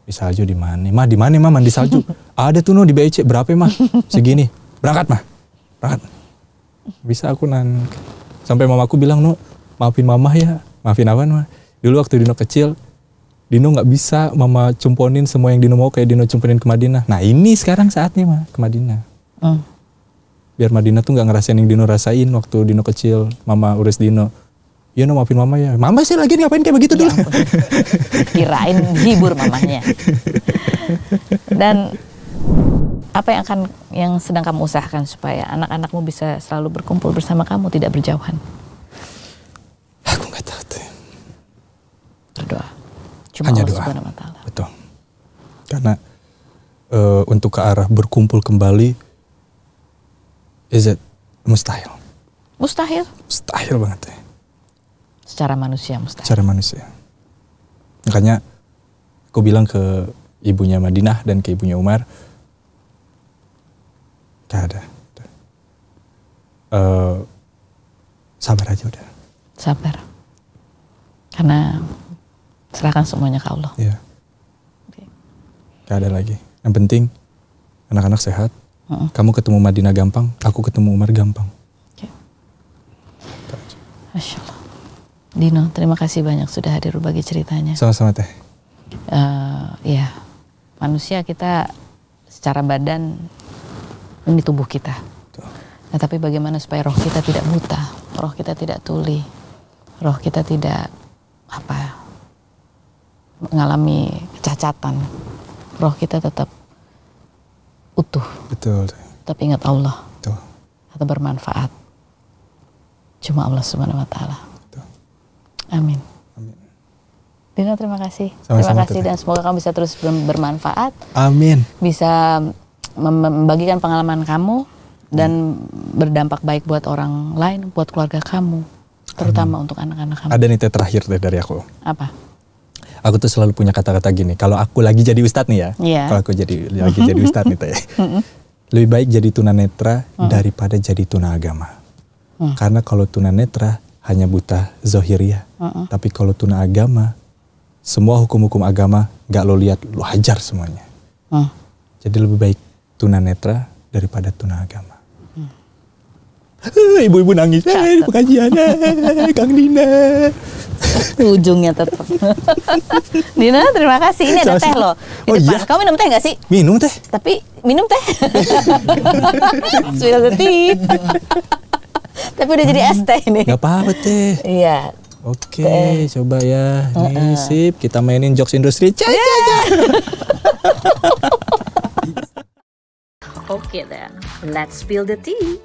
Di salju di mana? Mah di mana mah mandi salju? Ada tuh di BIC, berapa mah? Segini. Berangkat mah. Berangkat. Bisa aku sampai mamaku bilang, maafin mamah ya. Maafin awan mah. Dulu waktu Dino kecil, Dino nggak bisa mama cumponin semua yang Dino mau kayak Dino cumponin ke Madinah. Nah ini sekarang saatnya mah ke Madinah. Biar Madinah tuh nggak ngerasain yang Dino rasain waktu Dino kecil. Mama urus Dino. Iya maafin mama ya. Mama sih lagi ngapain kayak begitu dulu. Kirain hibur mamanya. Dan apa yang sedang kamu usahakan supaya anak-anakmu bisa selalu berkumpul bersama kamu, tidak berjauhan? Aku nggak tahu tuh. Berdoa. Hanya doa. Betul. Karena untuk ke arah berkumpul kembali is it mustahil. Mustahil. Mustahil banget ya. Secara manusia mustahil. Secara manusia. Makanya aku bilang ke ibunya Madinah dan ke ibunya Umar, gak ada. Sabar aja udah. Sabar. Karena serahkan semuanya ke Allah. Iya. Oke. Gak ada lagi. Yang penting anak-anak sehat. Kamu ketemu Madinah gampang, aku ketemu Umar gampang. Oke. Masya Allah. Dino, terima kasih banyak sudah hadir berbagi ceritanya. Sama-sama Teh. Ya, manusia kita secara badan ini tubuh kita. Betul. Nah, tapi bagaimana supaya roh kita tidak buta, roh kita tidak tuli, roh kita tidak mengalami kecacatan, roh kita tetap utuh. Betul. Tapi ingat Allah. Betul. Atau bermanfaat. Cuma Allah Subhanahu Wa Taala. Amin. Amin. Dino, terima kasih. Sama-sama, Terima kasih dan semoga kamu bisa terus bermanfaat. Amin. Bisa membagikan pengalaman kamu dan berdampak baik buat orang lain, buat keluarga kamu, terutama untuk anak-anak kamu. Ada nih Teh terakhir Teh dari aku. Apa? Aku tuh selalu punya kata-kata gini. Kalau aku lagi jadi ustadz nih ya. Iya. Kalau aku lagi jadi ustadz nih Teh. Lebih baik jadi tunanetra daripada jadi tuna agama. Karena kalau tunanetra hanya buta zohiriyah. Tapi kalau tuna agama, semua hukum-hukum agama gak lo lihat, lo hajar semuanya. Jadi lebih baik tuna netra daripada tuna agama. Ibu-ibu nangis di pengajian, Kang Dina. Ujungnya tetap. Dina, terima kasih. Ini ada teh loh. Di Oh depan. iya? Kamu minum teh gak sih? Minum Teh. Tapi minum teh. Spill the tea. Tapi udah jadi es teh ini. Gak apa-apa Teh. Iya. Oke, coba ya. Nih sip, kita mainin jokes industri. Okay then, let's spill the tea.